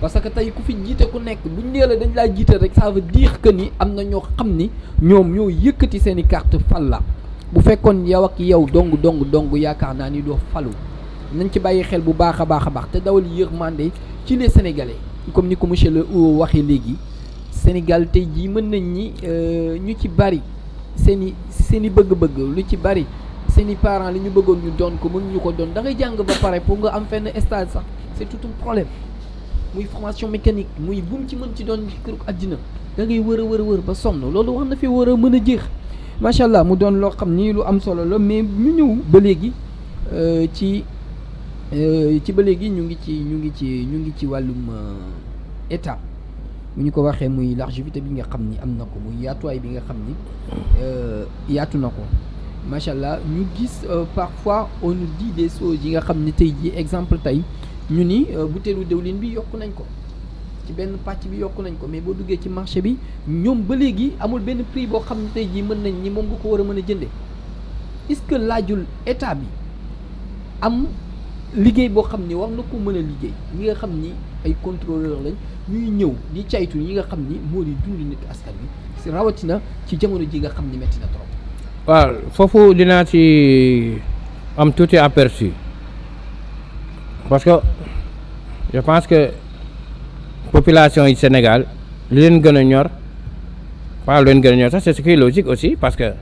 parce que tey ku fi jiite ku nekk buñ nee la dañ laa jiite rek ça veut dire que ni am na ñoo xam ni ñoom ñoo yëkkati seen i carte fal la. bu fekkoon yow ak yow dong yaakaar naa ni doo falu. nañ ci bàyyi xel bu baax a baax te dawal yërmande ci les sénégalais comme ni ko monsieur le waxee léegi. Sénégal tey jii mën nañ ni ñu ci bari seen i bëgg-bëgg lu ci bari seen i parents li ñu bëggoon ñu doon ko mënuñu ko doon da ngay jàng ba pare pour nga am fenn stage sax c'est tout un problème muy formation mécanique muy bu mu ci mën ci doon kër àddina da ngay wër a ba sonn loolu wax na fi war a mën a jeex macha allah mu doon loo xam ni lu am solo la mais ñu ñëw ba léegi ci ba léegi ñu ngi ci wàllum état. bu ñu ko waxee muy largité bi nga xam ni am na ko muy yaatuwaay bi nga xam ni yaatu na ko macha allah ñu gis parfois on nous dit des choses yi nga xam ni tey jii exemple tey ñu ni butéelu dëwlin bi yokku nañ ko ci benn pàcc bi yokku nañ ko mais boo duggee ci marché bi ñoom ba léegi amul benn prix boo xam ne tey jii mën nañ ni moom nga ko war a mën a jëndee est-ce que laajul état bi am liggéey boo xam ni war na ko mën a liggéey ñi nga xam ni ay contrôleur lañ ñuy ñëw di caytu ñi nga xam ni moo di dund nit askan bi si rawatina ci jamono ji nga xam ni metti na trop. waaw foofu dinaa ci am tuuti aperçu parce que je pense que population yi Sénégal li leen gën a ñor pas lu leen gën a ñor sax c'est ce qui est logique aussi parce que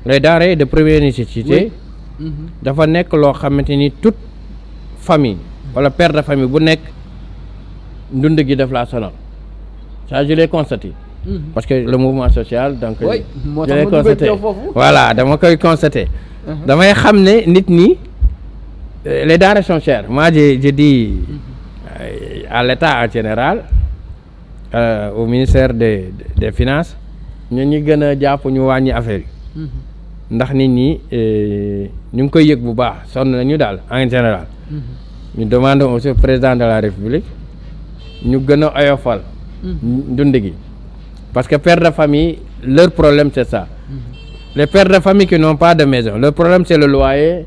les denrées de première nécessité dafa nekk loo xamante ni toute famille wala père de famille bu nekk ndund gi daf laa sonal ça je l'ai constaté parce que le mouvement social donc je l'ai constaté voilà dama koy constaté damay xam ne nit ñi les denrées sont chères moi je dis à l'État en général au ministère des finances ñu gën a jàpp ñu wàññi affaire yi ndax nit ñi ñu ngi koy yëg bu baax sonn nañu daal en général ñu demandons aussi au président de la République ñu gën a oyofal dund gi parce que pères de famille leur problème c'est ça les pères de famille qui n'ont pas de maison leur problème c'est le loyer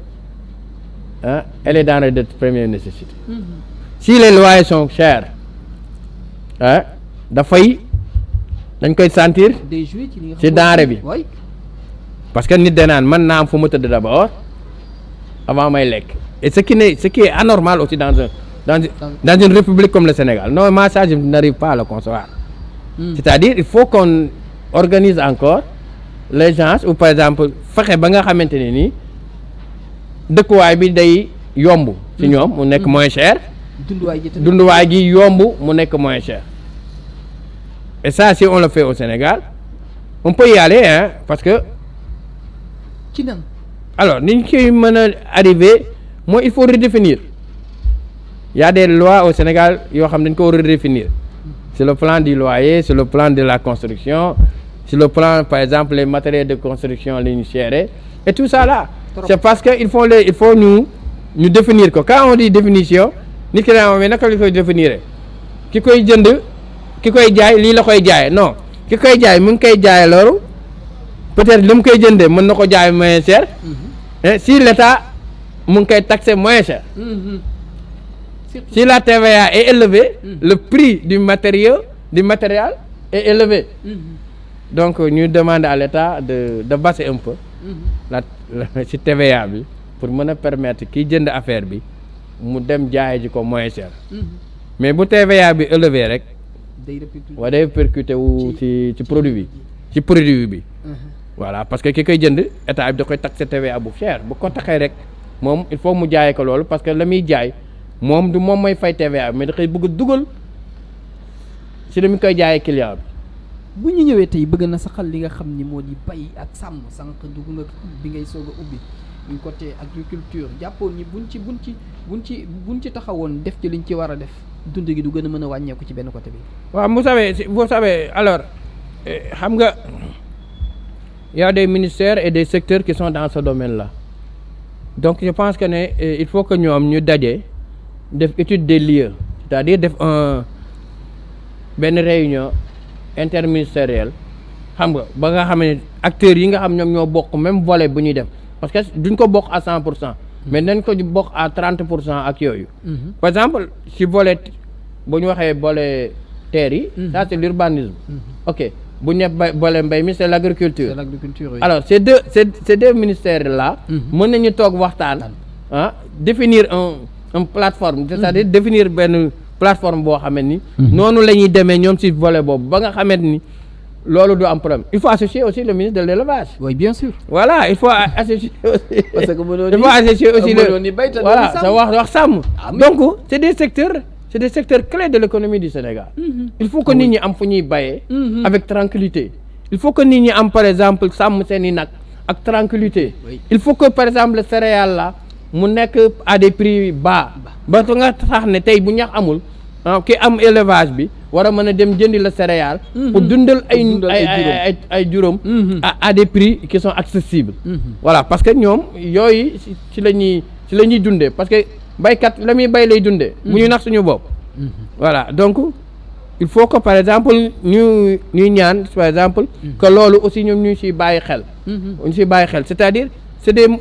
et les denrées de première nécessité si les loyers sont chers dafay dañ koy sentir ci denrée bi parce que nit de naan mën naa am fu mu tëdd d'abord avant may lekk et ce qui est anormal aussi dans une république comme le Sénégal non moi ça je n'arrive pas à le concevoir c'est-à-dire il faut qu'on organise encore les gens ou par exemple fexe ba nga xamante ne nii dëkkuwaay bi day yomb ci ñoom mu nekk moins cher dunduwaay gi yomb mu nekk moins cher et ça si on le fait au Sénégal on peut y aller parce que alors ni ñu koy mën a arriver mooy il faut redéfinir il y a des lois au Sénégal yoo xam dañ ko redéfinir sur le plan du loyer sur le plan de la construction sur le plan par exemple les matériels de construction li ñu chéré et tout ça là c'est parce que il faut ñu définir ko quand on dit définition nit ki daa mais naka la koy définir ki koy jënd ki koy jaay lii la koy jaay non ki koy jaay mu ngi koy jaay loolu peut-être li mu koy jëndee mën na ko jaay moins cher si l'État mu ngi koy taxer moins cher si la TVA est élevée le prix du matériel est élevé donc ñu demande à l'État de baisser un peu ci TVA bi pour mën a permettre kiy jënd affaire bi mu dem jaay ji ko moins cher mais bu TVA bi élevé rek waa day répercuté wu ci produit bi voilà parce que ki koy jënd état bi da koy taxé TVA bu cher bu ko taxee rek moom il faut mu jaayee ko loolu parce que la muy jaay moom du moom mooy fay TVA mais da koy bëgg a dugal ci li mu koy jaayee client bi. bu ñu ñëwee tey bëgg na saxal li nga xam ni moo di bay ak sàmm sànq dugg nga bi ngay soog a ubbi ñu côté agriculture jàppoon ni buñ ci taxawoon def ci liñ ci war a def dund gi du gën a mën a wàññeeku ci benn côté bi. waaw vous savez alors xam nga y a des ministères et des secteurs qui sont dans ce domaine-là donc je pense que ne il faut que ñoom ñu daje def étude des lieux c'est-à-dire def benn réunion interministérielle xam nga ba nga xam ne acteurs yi nga xam ñoom ñoo bokk même volet bu ñuy def parce que duñ ko bokk à 100% mais nañ ko bokk à 30% ak yooyu. par exemple si volet bu ñu waxee volet terre yi. ça c'est l'urbanisme. ok bu ñu nee volet mbay mi c'est l'agriculture. Oui. alors ces deux ministères là. mën nañu toog waxtaan définir un plateforme. c'est-à-dire définir benn plateforme boo xamante ni. noonu la ñuy demee ñoom si volet boobu ba nga xamante ni. loolu du am problème il faut associer aussi le ministre de l'élevage. Oui, bien sûr. Voilà il faut associer aussi. parce que il faut associer aussi voilà sa wax sàmm. donc c'est des secteurs clés de l'économie du Sénégal. il faut que nit ñi am fu ñuy bayee. avec tranquillité il faut que nit ñi am par exemple sàmm seeni nag ak tranquillité il faut que par exemple le céréale là mu nekk à des prix bas ba nga tax ne tey bu ñax amul ki am élevage bi war a mën a dem jëndi la céréale pour dundal ay juróom à des prix qui sont accessibles voilà parce que ñoom yooyu ci la ñuy dundee parce que baykat la muy bay lay dundee bu ñu nax suñu bopp voilà donc il faut que par exemple ñuy ñaan par exemple que loolu aussi ñoom ñu siy bàyyi xel c'est-à-dire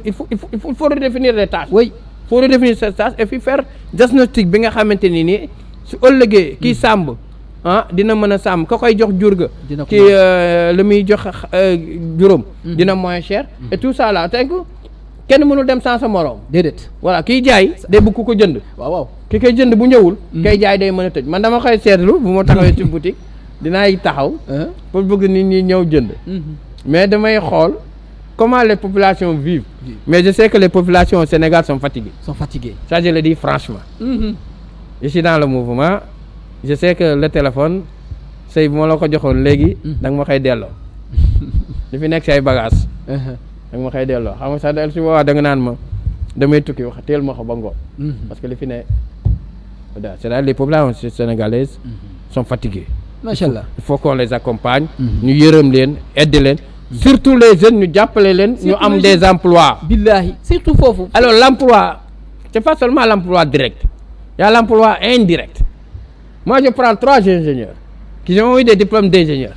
il faut redéfinir les tâches il faut redéfinir ces tâches et puis faire diagnostic bi nga xamante ni nii su ëllëgee kii sàmb dina mën a sàmm ka koy jox jur ga kii la muy jox juróom dina moins cher et tout ça là tey kenn mënul dem sans sa morom déedéet voilà kiy jaay day bëgg ku ko jënd waaw ki koy jënd bu ñëwul kay jaay day mën a tëj man dama koy seetlu bu ma taxawee ci boutique dinaay taxaw pour bëgg nit ñi ñëw jënd mais damay xool comment les populations vivent mais je sais que les populations au Sénégal sont fatiguées ça je le dis franchement je suis dans le mouvement je sais que le téléphone say bu ma la ko joxoon léegi da nga ma koy delloo li fi nekk say bagages da nga ma koy delloo xam nga sax del si boobaa da nga naan ma damay tukki wax teel ma ko ba ngoon parce que li fi ne c'est-à-dire les populations sénégalaises sont fatiguées machallah il faut qu'on les accompagne ñu yërëm leen aider leen surtout les jeunes ñu jàppale leen ñu am des emplois billahi surtout foofu alors l'emploi c'est pas seulement l'emploi direct il y a l'emploi indirect moi je prends 3 ingénieurs qui ont eu des diplômes d'ingénieurs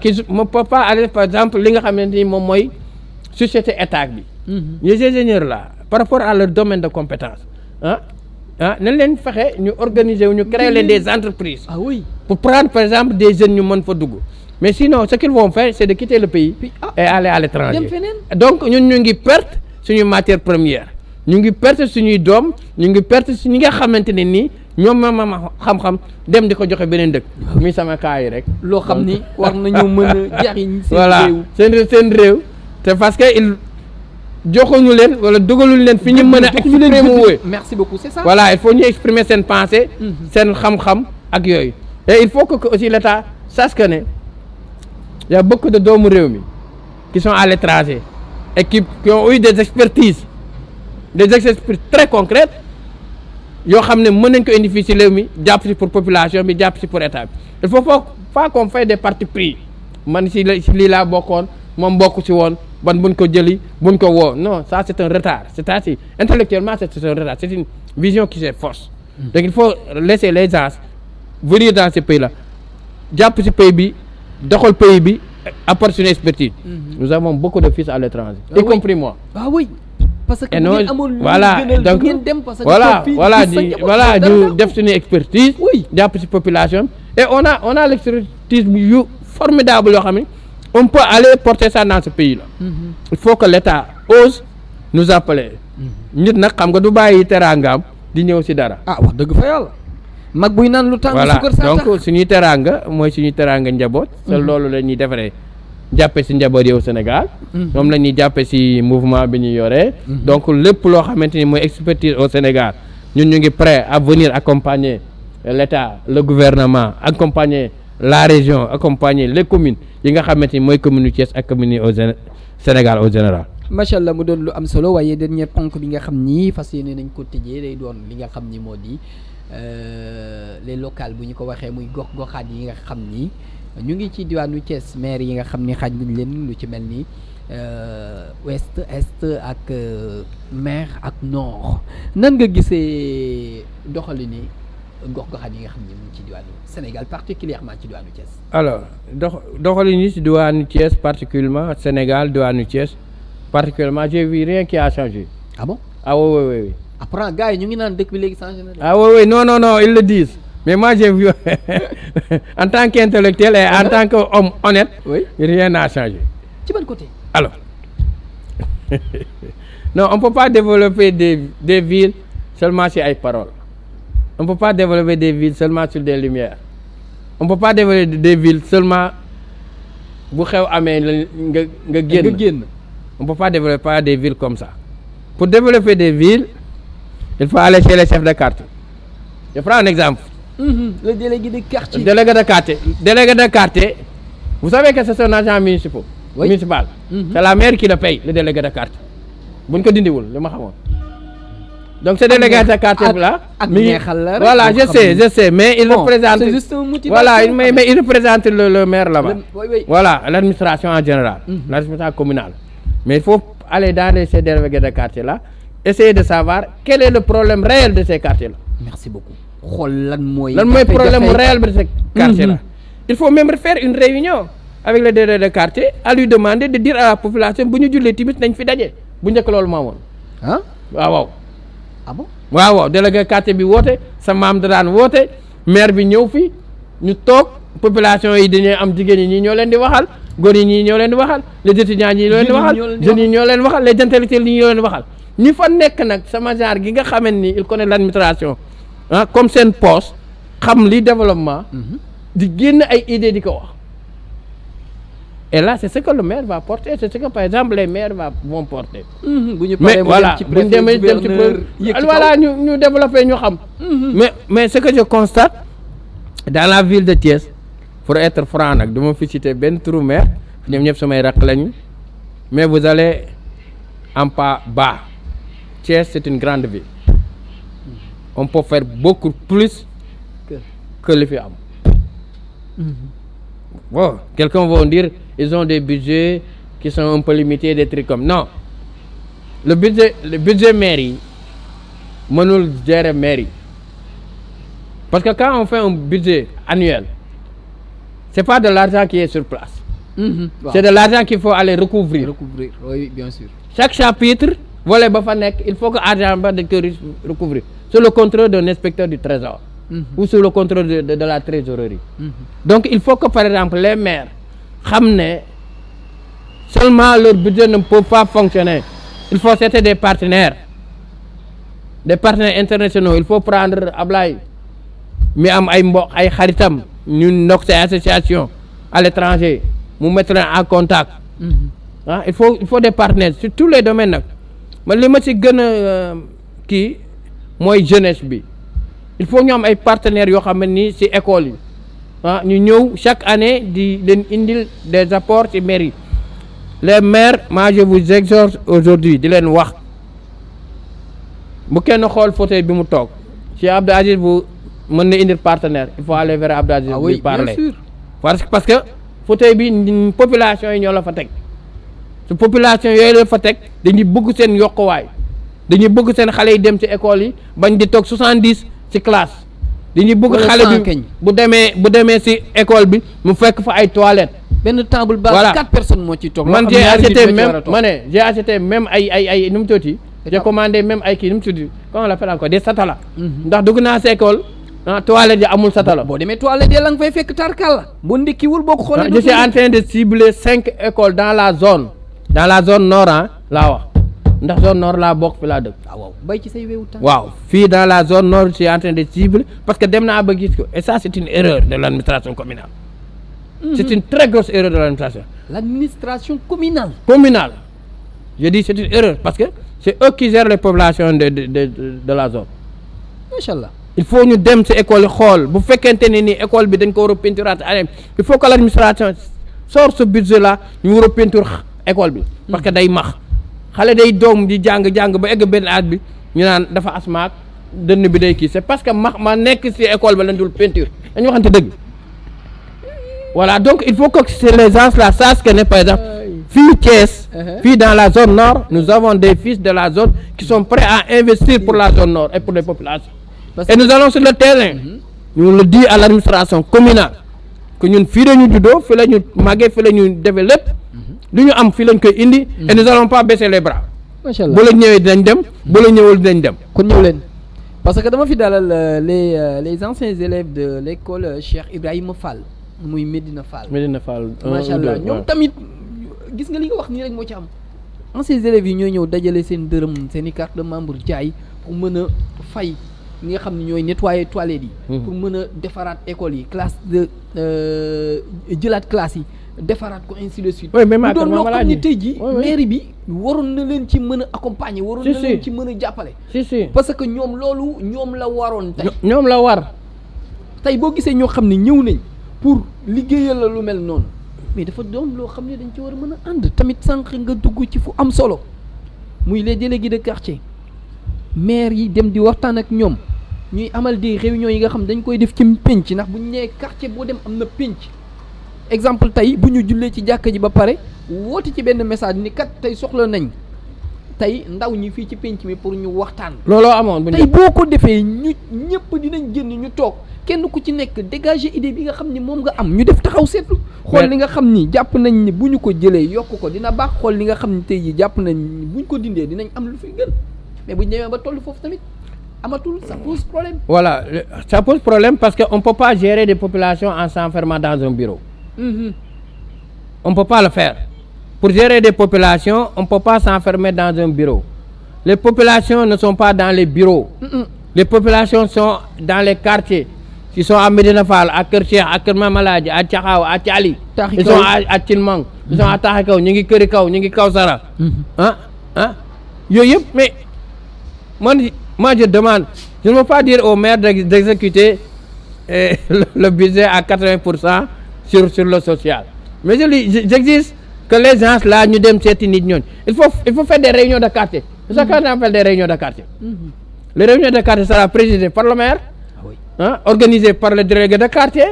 qui ne peuvent pas aller par exemple li nga xamante ni moom mooy société état bi les ingénieurs là par rapport à leur domaine de compétence nañ leen fexe ñu organiser wu ñu créer leen des entreprises pour prendre par exemple des jeunes ñu mën fa dugg mais sinon ce qu'ils vont faire c'est de quitter le pays et aller à l'étranger donc ñun ñu ngi perte suñu matière première ñu ngi perte suñuy doom ñu ngi perte su ñi nga xamante ne nii ñoom ma xam-xam dem di ko joxe beneen dëkk muy sama cas yi rek loo xam ni war nañu mën a jariñ voilà seen réew te parce que il joxuñu leen wala dugaluñu leen fi ñu mën a exprimer wooyu merci beaucoup c'est ça voilà il faut ñu exprimer seen pensée seen xam-xam ak yooyu et il faut que aussi l'État sache que ne y a beaucoup de doomu réew mi qui sont à l'étranger et qui ont eu des expertises très concrètes yoo xam ne mën nañ ko indi fii ci réew mi jàpp ci pour population bi jàpp ci pour état bi il faut pas qu'on fait des partis pris man ci lii laa bokkoon moom bokk ci woon ban buñ ko jëli buñ ko woo non ça c'est un retard c'est-à-dire intellectuellement c'est un retard c'est une vision qui s'efface donc il faut laisser les gens venir dans ce pays là jàpp ci pays bi doxal pays bi apporter une expertise. Nous avons beaucoup de fils à l'étranger, y compris moi. Ah oui, parce que voilà donc voilà ñu def suñu expertise. jàpp ci population et on a l'expertise yu formidable yoo xam ne on peut aller porter ça dans ce pays là. Il faut que l'État ose nous appeler. nit nag xam nga du bàyyi teraangaam di ñëw ci dara. wax dëgg fa yàlla. mag buy naan lu tàng suukar saa tax donc suñuy teraanga mooy suñuy teraanga njaboot. te loolu la ñuy defaree jàppe ci njaboot yow Sénégal. moom la ñuy jàppe ci mouvement bi ñu yoree. donc lépp loo xamante ni mooy expertise au Sénégal ñun ñu ngi prêt à venir accompagner l'État le gouvernement accompagner la région accompagner les communes yi nga xamante ni mooy commune Thiès ak commune au Sénégal au général. macha allah mu doon lu am solo waaye dernier ponk bi nga xam ni fas yéene nañ ko tëjee day doon li nga xam ni moo di. les locales bu ñu ko waxee muy gox-goxaat yi nga xam ni ñu ngi ci diwaanu Thiès maire yi nga xam ni xaaj nañ leen lu ci mel ni ouest est ak maire ak nord nan nga gisee doxalini gox-goxaat yi nga xam ni mu ngi ci diwaanu Sénégal particulièrement ci diwaanu Thiès. alors doxalini ci diwaanu Thiès particulièrement Sénégal diwaanu Thiès particulièrement j'ai vu rien qui a changé. Ah bon? Ah oui. Après gars yi ñu ngi naan dëkk bi léegi changé na. Ah oui non ils le disent mais moi j'ai vu en tant qu'intellectuel et en tant qu'homme honnête. Rien n'a changé. Ci ban côté? Alors non on peut pas développer des villes seulement sur ay paroles. On peut pas développer des villes seulement sur des lumières. On peut pas développer des villes seulement bu xew amee nga génn. On peut pas développer des villes comme ça. Pour développer des villes il faut aller chez les chefs de quartier. Je prends un exemple. Le délégué de quartier. Délégué de quartier. Vous savez que c'est un agent municipal. C'est la maire qui le paye, le délégué de quartier. buñ ko dindiwul li ma xamoon. Donc ce délégué de quartier là. Voilà, je sais, mais il représente. C'est juste un motivation. Voilà, mais il représente le maire là-bas. Voilà, l'administration en général, l'administration communale. Mais il faut aller dans ces délégués de quartier là. Essayer de savoir quel est le problème réel de ces quartiers-là. Merci beaucoup. Lan mooy problème réel de ces quartiers-là. Il faut même faire une réunion avec le délégué de quartier à lui demander de dire à la population bu ñu jullee timis nañ fi daje bu njëkk loolu maamoon. waaw. Ah bon? waaw délégué de quartier bi woote sa maam da daan woote maire bi ñëw fi ñu toog population yi dañuy am jigéen yi ñii ñoo leen di waxal góor yi ñii ñoo leen di waxal les étudiants ñii ñoo leen di waxal jeunes yi ñoo leen waxal les intellectuels yi ñoo leen di waxal. ñi fa nekk nag sama genre gi nga xamante ni il connaît l'administration comme seen poste xam li développement di génn ay idées di ko wax et là c'est ce que le maire va porter c'est ce que par exemple les maires vont porter. Mais voilà bu ñu demee dem ci voilà ñu développer ñu xam. mais ce que je constate dans la ville de Thiès pour être franc nag du ma fi citer benn turu maire ñoom ñëpp samay rakk lañu mais vous allez en pas bas. Thiès, c'est une grande ville. On peut faire beaucoup plus que le fait. Bon, quelqu'un va dire ils ont des budgets qui sont un peu limités, des trucs comme non. Le budget mairie mënul gérer mairie. Parce que quand on fait un budget annuel, c'est pas de l'argent qui est sur place. C'est de l'argent qu'il faut aller recouvrir. Oui, bien sûr. Chaque chapitre volet ba fa nekk il faut que argent ba dañ ko recouvrir sous le contrôle d'un inspecteur du trésor ou sous le contrôle de la trésorerie. Donc il faut que par exemple les maires xam ne seulement leur budget ne peut pas fonctionner. Il faut c'était des partenaires internationaux. Il faut prendre Ablaye mi am ay mbokk ay xaritam ñu ndok ces associations à l'étranger mu mettre en contact. Il faut des partenaires sur tous les domaines nag. man li ma ci gën a kii mooy jeunesse bi il faut ñu am ay partenaires yoo xam ne nii ci école yi ñu ñëw chaque année di leen indil des apports ci mairie yi les maires moi je vous exhorte aujourd'hui di leen wax bu kenn xool fauteuil bi mu toog ci Abdou Aziz bu mën na indil partenaire il faut aller vers Abdou Aziz lui parler parce que fauteuil bi population yi ñoo la fa teg su population yooyu la fa teg dañuy bëgg seen yokkuwaay dañuy bëgg seen xale yi dem ci école yi bañ di toog 70 ci classe dañuy bëgg xale bi bu demee ci école bi mu fekk fa ay toilettes. benn table base. voilà 4 personnes moo ci toog. man j'ai acheté même ay nu mu tuuti. j'ai commandé même ay kii nu mu tuuti comment on l'appelle encore des satala. ndax dugg naa ci école. toilette yi amul satala. boo demee toilette yi la nga fay fekk tarkal la. boo ndekkiwul boo ko xoolee. je suis en train de cibler 5 écoles dans la zone nord laa wax ndax zone nord laa bokk fi laa dëkk. waaw bay ci say wewu tànk. waaw fii dans la zone nord je suis en train de cibler parce que dem naa ba gis ko et ça c'est une erreur de l'administration communale. C'est une très grosse erreur de l'administration. L'administration communale. Je dis c'est une erreur parce que c'est eux qui gèrent les populations de la zone. Machallah. Il faut ñu dem ci école yi xool bu fekkente ne ni école bi dañ ko war a peinturaat il faut que l'administration sort ce budget là ñu war a peinture école bi. parce que day max xale day doom di jàng ba egg benn âge bi ñu naan dafa asmaak dënn bi day kii c'est parce que ma nekk ci école ba lañ dul peinture dañu waxante dëgg. Voilà, donc il faut que les gens là sachent que par exemple, fii Thiès, fii dans la zone nord, nous avons des fils de la zone qui sont prêts à investir pour la zone nord et pour les populations. Et nous allons sur le terrain, nous le dit à l'administration communale, que ñun fii la ñu juddoo, fii la ñu màggee, fii la ñu defee lépp, lu ñu am fii lañ koy indi, et nous allons pas baisser les bras. Machallah. bu la ñëwee dinañ dem, bu la ñëwul dinañ dem. kon ñëw leen parce que dama fi dalal les anciens élèves de l'école Cheikh Ibrahima Fall. muy Medina Fall. macha allah ñoom tamit gis nga li nga wax nii rek moo ci am. anciens élèves yi ñooy ñëw dajale seen dërëm seen i carte de membre jaay pour mën a fay ñi nga xam ne ñooy nettoyer toilettes yi. pour mën a defaraat école yi classe de jëlaat classe yi defaraat ko ainsi de suite. oui même doon loo xam ne tey jii mairie bi waroon na leen ci mën a accompagner. waroon na leen ci mën a jàppale. si parce que ñoom loolu ñoom la waroon tey. ñoom la war. tey boo gisee ñoo xam ne ñëw nañ. pour liggéeyal la lu mel noonu mais dafa doon loo xam ne dañ ci war a mën a ànd tamit sànq nga dugg ci fu am solo muy les délégués de quartier maire yi dem di waxtaan ak ñoom ñuy amal des réunions yi nga xam dañ koy def ci pénc ndax bu ñu nee quartier boo dem am na pénc exemple tey bu ñu jullee ci jàkka ji ba pare woote ci benn message ni kat tey soxla nañ tey ndaw ñi fii ci pénc mi pour ñu waxtaan. looloo amoon tey boo ko defee ñu ñëpp dinañ génn ñu toog. kenn ku ci nekk dégager idée bi nga xam ni moom nga am ñu def taxaw seetlu xool li nga xam ni jàpp nañ ni bu ñu ko jëlee yokk ko dina baax xool li nga xam ni tey jii jàpp nañ ni bu ñu ko dindee dinañ am lu fi gën mais bu ñu demee ba toll foofu tamit amatul ça pose problème. Voilà, ça pose problème parce que on peut pas gérer des populations en s'enfermant dans un bureau. On peut pas le faire. Pour gérer des populations, on peut pas s'enfermer dans un bureau. Les populations ne sont pas dans les bureaux. Les populations sont dans les quartiers. Ils sont à Medina Fall, à Kër Cheikh, à Kër Mamaladi, à Thiaxaw, à Thiali. Ils sont à Thilmang, ils sont à Taxikaw, ñu ngi Këri Kaw, ñu ngi Kawsara. Yooyu yëpp mais moi je demande, je ne veux pas dire au maire d'exécuter le budget à 80% sur le social. Mais j'exige que les gens là ñu dem seeti nit ñooñu. Il faut faire des réunions de quartier. C'est ça qu'on appelle des réunions de quartier. Les réunions de quartier sera présidées par le maire. Organisé par le délégué de quartier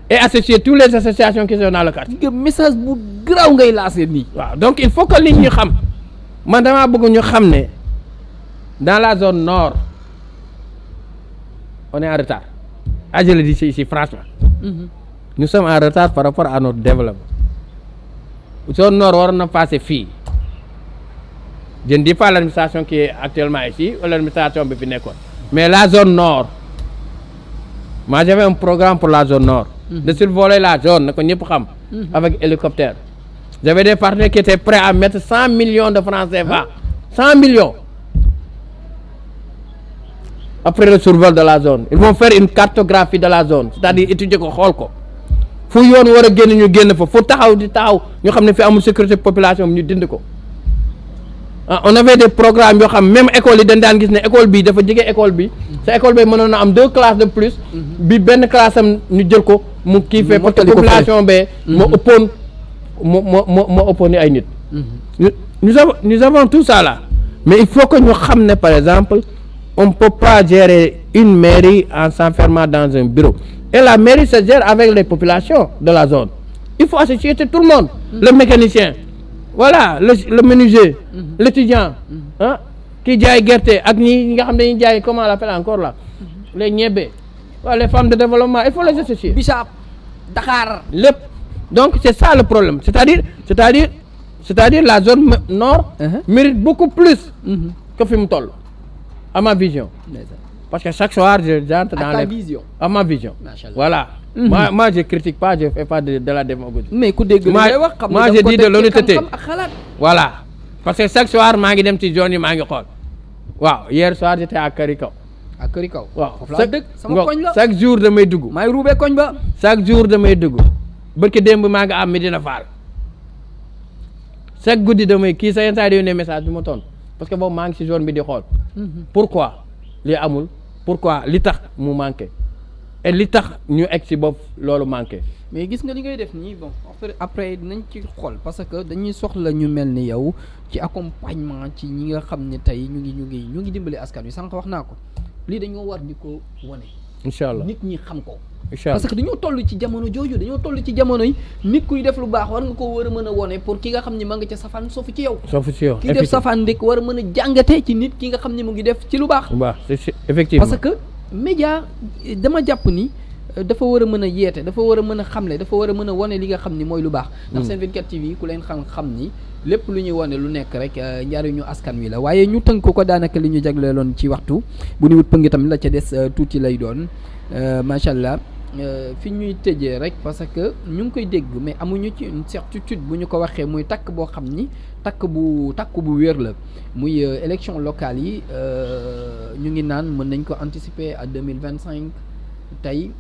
et associer toutes les associations qui sont dans le quartier. Message bu garaaw ngay lancé nii. waaw donc il faut que nit ñu xam man damaa bëgg ñu xam ne dans la zone nord on est en retard. Je le dis ici franchement. Nous sommes en retard par rapport à notre développement. Zone nord waroon na passer fii. Je ne dis pas l'administration qui est actuellement ici ou l'administration bi fi nekkoon mais la zone nord. Moi j'avais un programme pour la zone nord. De survoler la zone na ko ñëpp xam. Avec hélicoptère. J'avais des partenaires qui étaient prêts à mettre 100 millions de francs CFA. 100 millions. Après le survol de la zone. Ils vont faire une cartographie de la zone. C'est-à-dire étudier ko xool ko. Fu yoon war a génn ñu génn fa fu taxaw di taxaw ñu xam ne fi amul sécurité population ñu dind ko. On avait des programmes yoo xam même école yi dañ daan gis ne école bi dafa jege école bi sa école bi mënoon na am 2 classes de plus bi benn classe am ñu jël ko mu kii fait parce que population be moo ëppoon moo ëppoon ay nit nous avons tout ça là mais il faut que ñu xam ne par exemple on peut pas gérer une mairie en s'enfermant dans un bureau et la mairie se gère avec les populations de la zone il faut associer tout le monde le mécanicien voilà le menuisier l'étudiant kii jaay gerte ak ñi nga xam ne dañuy jaay comment on l'appelle encore là les ñebe waaw les femmes de développement il faut les associer. Bissap Dakar. lépp donc c'est ça le problème c'est-à-dire la zone nord. mérite beaucoup plus. que fi mu toll à ma vision. parce que chaque soir j'entre dans les vision. à ma vision. voilà. moi je critique pas je fais pas de la démagogie. mais ku dégg moi je dis de l'honnêteté voilà parce que chaque soir maa ngi dem ci zone yi maa ngi xool waaw hier soir j'étais à Karikaw. à Karikaw waaw sama koñ la chaque jour damay dugg. maay ruubee koñ ba. chaque jour damay dugg barki démb maa ngi am Medina Fall chaque guddi damay kii sa yenn saa yi day yónnee message bi ma tontu parce que boobu maa ngi ci zone bi di xool. pourquoi li amul pourquoi li tax mu manqué et li tax ñu egg ci bopp loolu manqué. mais gis nga li ngay def nii bon après dinañ ci xool parce que dañuy soxla ñu mel ni yow ci accompagnement ci ñi nga xam ne tey ñu ngi dimbali askan wi sànq wax naa ko lii dañoo war di ko wane. incha allah nit ñi xam ko. incha allah parce que dañoo toll ci jamono jooju dañoo toll ci jamono yi nit kuy def lu baax war nga ko war a mën a wane pour ki nga xam ne ma nga ca safaan soofu ci yow. ki def safaan ndek war a mën a jàngate ci nit ki nga xam ne mu ngi def ci lu baax. c'est effectivement parce que média dama jàpp ni dafa war a mën a yeete dafa war a mën a xamle dafa war a mën a wane li nga xam ni mooy lu baax. ndax Sen 24 TV ku leen xam ni lépp lu ñuy wane lu nekk rek njariñu askan wi la waaye ñu tënk ko daanaka li ñu jagleeloon ci waxtu bu ñu wut pëngi tamit la ca des tuuti lay doon macha allah fi ñuy tëjee rek parce que ñu ngi koy dégg mais amuñu ci une certitude bu ñu ko waxee muy takk boo xam ni takk bu wér la muy élection locale yi ñu ngi naan mën nañ ko anticiper à 2025 tey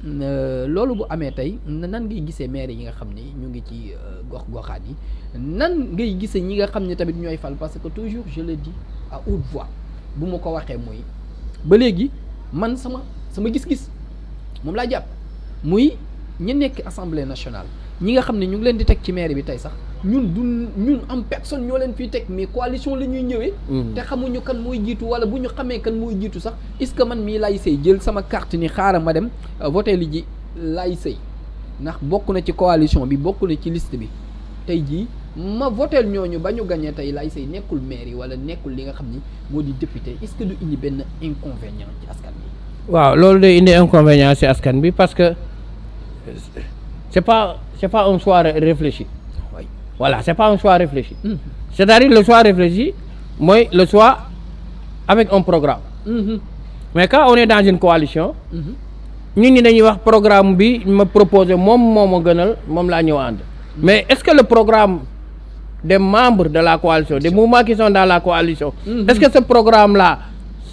loolu bu amee tey nan ngay gisee maire yi nga xam ni ñu ngi ci gox-goxaat yi nan ngay gisee ñi nga xam ne tamit ñooy fal parce que toujours je le dis à haute voix bu ma ko waxee muy ba léegi man sama gis-gis moom laa jàpp muy ñi nekk assemblée nationale ñi nga xam ne ñu ngi leen di teg ci maire bi tey sax ñun en personne ñoo leen fiy teg mais coalition la ñuy ñëwee. te xamuñu kan mooy jiitu wala bu ñu xamee kan mooy jiitu sax est-ce que man mii laay sëy jël sama carte ni xaaral ma dem voté li ji laay sëy ndax bokk na ci coalition bi bokk na ci liste bi tey jii ma voté ñooñu ba ñu gagné tey laay sëy nekkul maire yi wala nekkul li nga xam ni moo di député est-ce que du indi benn inconvénient ci askan bi. waaw loolu day indi inconvénient ci askan bi parce que c'est pas un choix réfléchi. Voilà, c'est pas un choix réfléchi. C'est-à-dire le choix réfléchi, moi, le choix avec un programme. Mais quand on est dans une coalition, nous avons un programme qui me propose, mais est-ce que le programme des membres de la coalition, des mouvements qui sont dans la coalition, est-ce que ce programme-là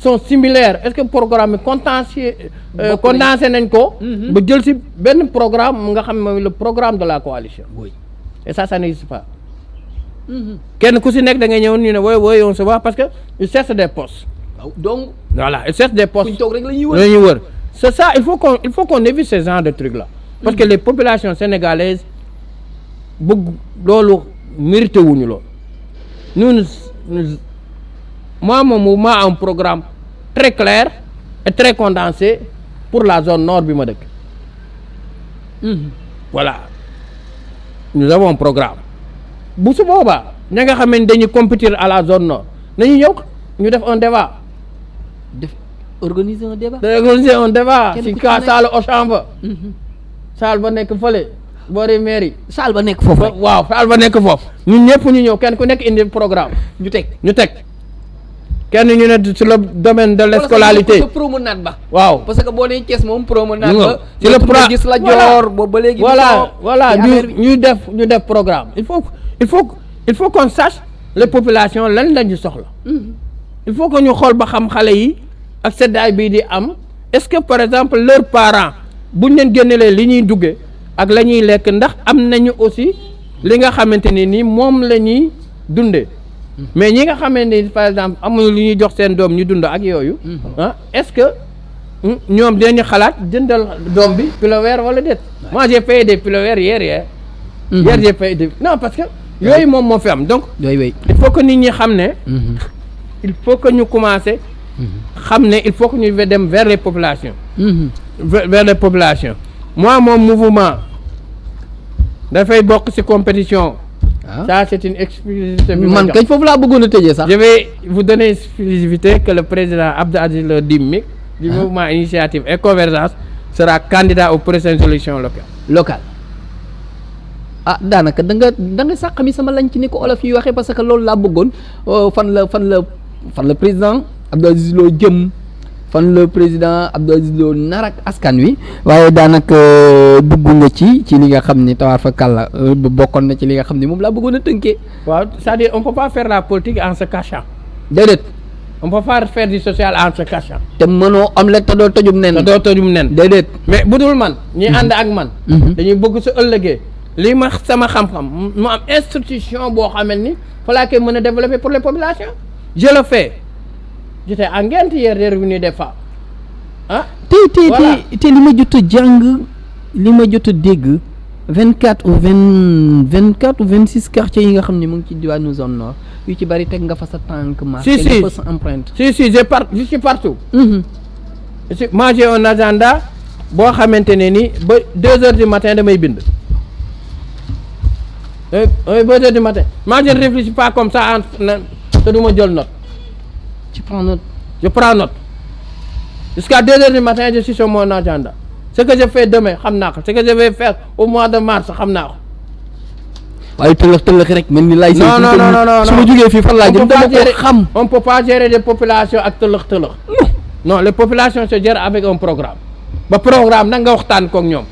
sont similaires? Est-ce que le programme est condensé le programme de la coalition? Oui. Et ça n'existe pas. Kenn ku si nekk da ngay ñëw ñu ne wooy on se voit parce que ils cherchent des postes. Donc voilà, ils cherchent des postes. Fu ñu toog rek la ñuy wër. C'est ça, il faut qu'on évite ce genre de trucs là. Parce que les populations sénégalaises bëgg loolu mérité wuñu loolu. Moi mon mouvement a un programme très clair et très condensé pour la zone nord bi ma dëkk. Voilà. Nous avons un programme bu su boobaa ña nga xam ne dañuy compétir à la zone nord nañu ñëw ñu def un débat. Organiser un débat. ci ka salle Auchan ba. salle ba nekk fële boori mairie. salle ba nekk foofu. waaw salle ba nekk foofu. ñun ñëpp ñu ñëw kenn ku nekk indi programme. ñu teg kenn ñu ne sur le domaine de l'escolarité. wala promenade ba. waaw parce que boo nee Thiès moom promenade ba. ci le gis la joor boobu ba léegi. voilà ñu def programme il faut qu'on sache les populations lan lañu soxla. il faut que ñu xool ba xam xale yi ak seddaay bii di am est-ce que par exemple leurs parents buñ leen génnelee li ñuy duggee ak la ñuy lekk ndax am nañu aussi li nga xamante ni nii moom la ñuy dundee. mais ñi nga xamante ni par exemple amuñu lu ñuy jox seen doom ñu dund ak yooyu. est-ce que ñoom dinañu xalaat jëndal doom bi piloweer wala déet. moi j'ai payé des pilowers hier j'ai payé des non parce que yooyu moom moo fi am donc. il faut que nit ñi xam ne. il faut que ñu commencer. xam ne il faut que ñu dem vers les populations. vers les populations. moi mon mouvement dafay bokk ci compétition. Ça c'est une exclusivité. man kañ foofu laa bëggoon a tëjee sax. je vais vous donner une exclusivité que le président Abdou Aziz Lo Dimik du mouvement Initiative et Convergence sera candidat aux prochaines élections locales. Ah daanaka da nga sàq mi sama lañ ci ni ko olof yi waxee parce que loolu laa bëggoon fan la président Abdou Aziz Lo jëm fan la président Abdou Aziz Lo narak askan wi waaye daanaka dugg nga ci li nga xam ni tawaar fa kàlla bokkoon na ci li nga xam ni moom laa bëggoon a tënkee. waaw c'est-à-dire on peut pas faire la politique en se cachant. déedéet. on peut pas faire du social en se cachant. te mënoo omelette te doo tojum nen. déedéet. mais bu dul man ñi ànd ak man. dañuy bëgg su ëllëgee lii ma sama xam-xam mu am institution boo xamante ni fa laa koy mën a développer pour les populations. je le fais j'étais en Nguent hier des revenus des femmes ah. te li ma jot a jàng li ma jot a dégg 24 ou 26 quartiers yi nga xam ne mu ngi ci diwaanu zone nord yu ci bari teg nga fa sa tànk. si sa empreinte. je suis partout. moi j'ai un agenda boo xamante ne ni ba 2 heures du matin damay bind. ba 2 heures du matin moi je ne réfléchis pas comme ça te du ma jël note. tu prends note. je prends note jusqu'à 2 heures du matin je suis sur mon agenda. ce que je fais demain xam naa ko ce que je vais faire au mois de mars xam naa ko. waaye tëllëx rek mel ni lay. non su ma jógee fii fan laa jëm dama ko xam. on peut pas gérer des populations ak tëllëx. non les populations se gèrent avec un programme. ba programme nag nga waxtaan kook ñoom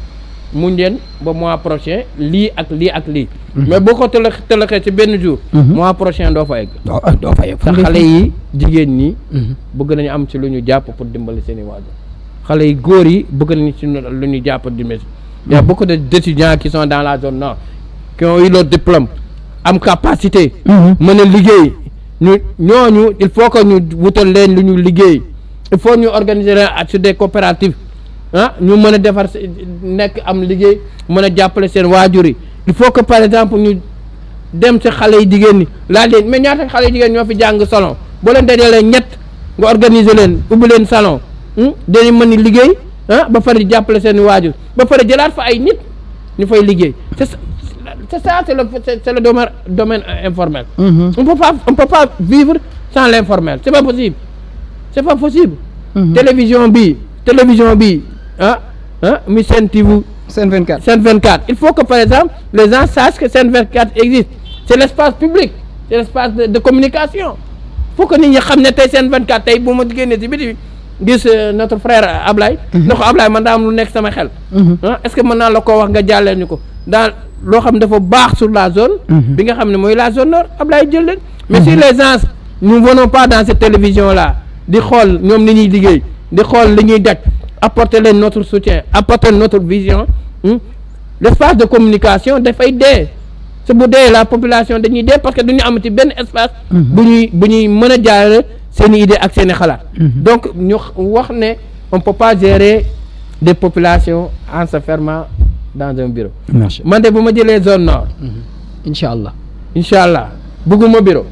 mu ngeen ba mois prochain lii ak lii. mais boo ko tëllëxee ci benn jour. mois prochain doo fa egg. doo fa egg te xale yi jigéen ñi. bëgg nañu am ci lu ñu jàpp pour dimbali seen i waajur. xale yi góor yi bëgg nañu ci lu ñu jàpp dimbali. il y a beaucoup d'étudiants qui sont dans la zone nord qui ont eu leur diplôme am capacité. mën a liggéey ñooñu il faut que ñu wutal leen lu ñu liggéey il faut ñu organiser leen sur des coopératives ñu mën a defar nekk am liggéey mën a jàppale seen waajur yi il faut que par exemple ñu dem ci xale yi jigéen ñi laaj leen mais ñaata xale yi jigéen ñoo fi jàng salon boo leen dajalee ñett nga organiser leen ubbi leen salon dañuy mën a liggéey ba pare jàppale seen waajur ba pare jëlaat fa ay nit ñu fay liggéey c'est le domaine informel. On peut pas vivre sans l'informel c'est pas possible. télévision bi mi Sen TV. Sen 24 il faut que par exemple les gens sachent que Sen 24 existe c'est l'espace public c'est l'espace de communication il faut que nit ñi xam ne tey Sen 24 tey bu ma génnee ci biti gis notre frère Ablaye. na ko Ablaye man daa am lu nekk sama xel. est-ce que mën naa la koo wax nga jàllee ñu ko daal loo xam dafa baax sur la zone. bi nga xam ne mooy la zone nord Ablaye jël leen. mais si les gens nous venons pas dans cette télévision là di xool ñoom ni ñuy liggéey di xool li ñuy daj apporter leen notre soutien apporter notre vision l'espace de communication dafay dee su bu dee la population dañuy dee parce que duñu amati benn espace. bu ñuy mën a jaarale seen i idée ak seen i xalaat. donc ñu wax ne on peut pas gérer des populations en se fermant dans un bureau. man de bu ma jëlee zone nord. incha allah bëgguma bureau.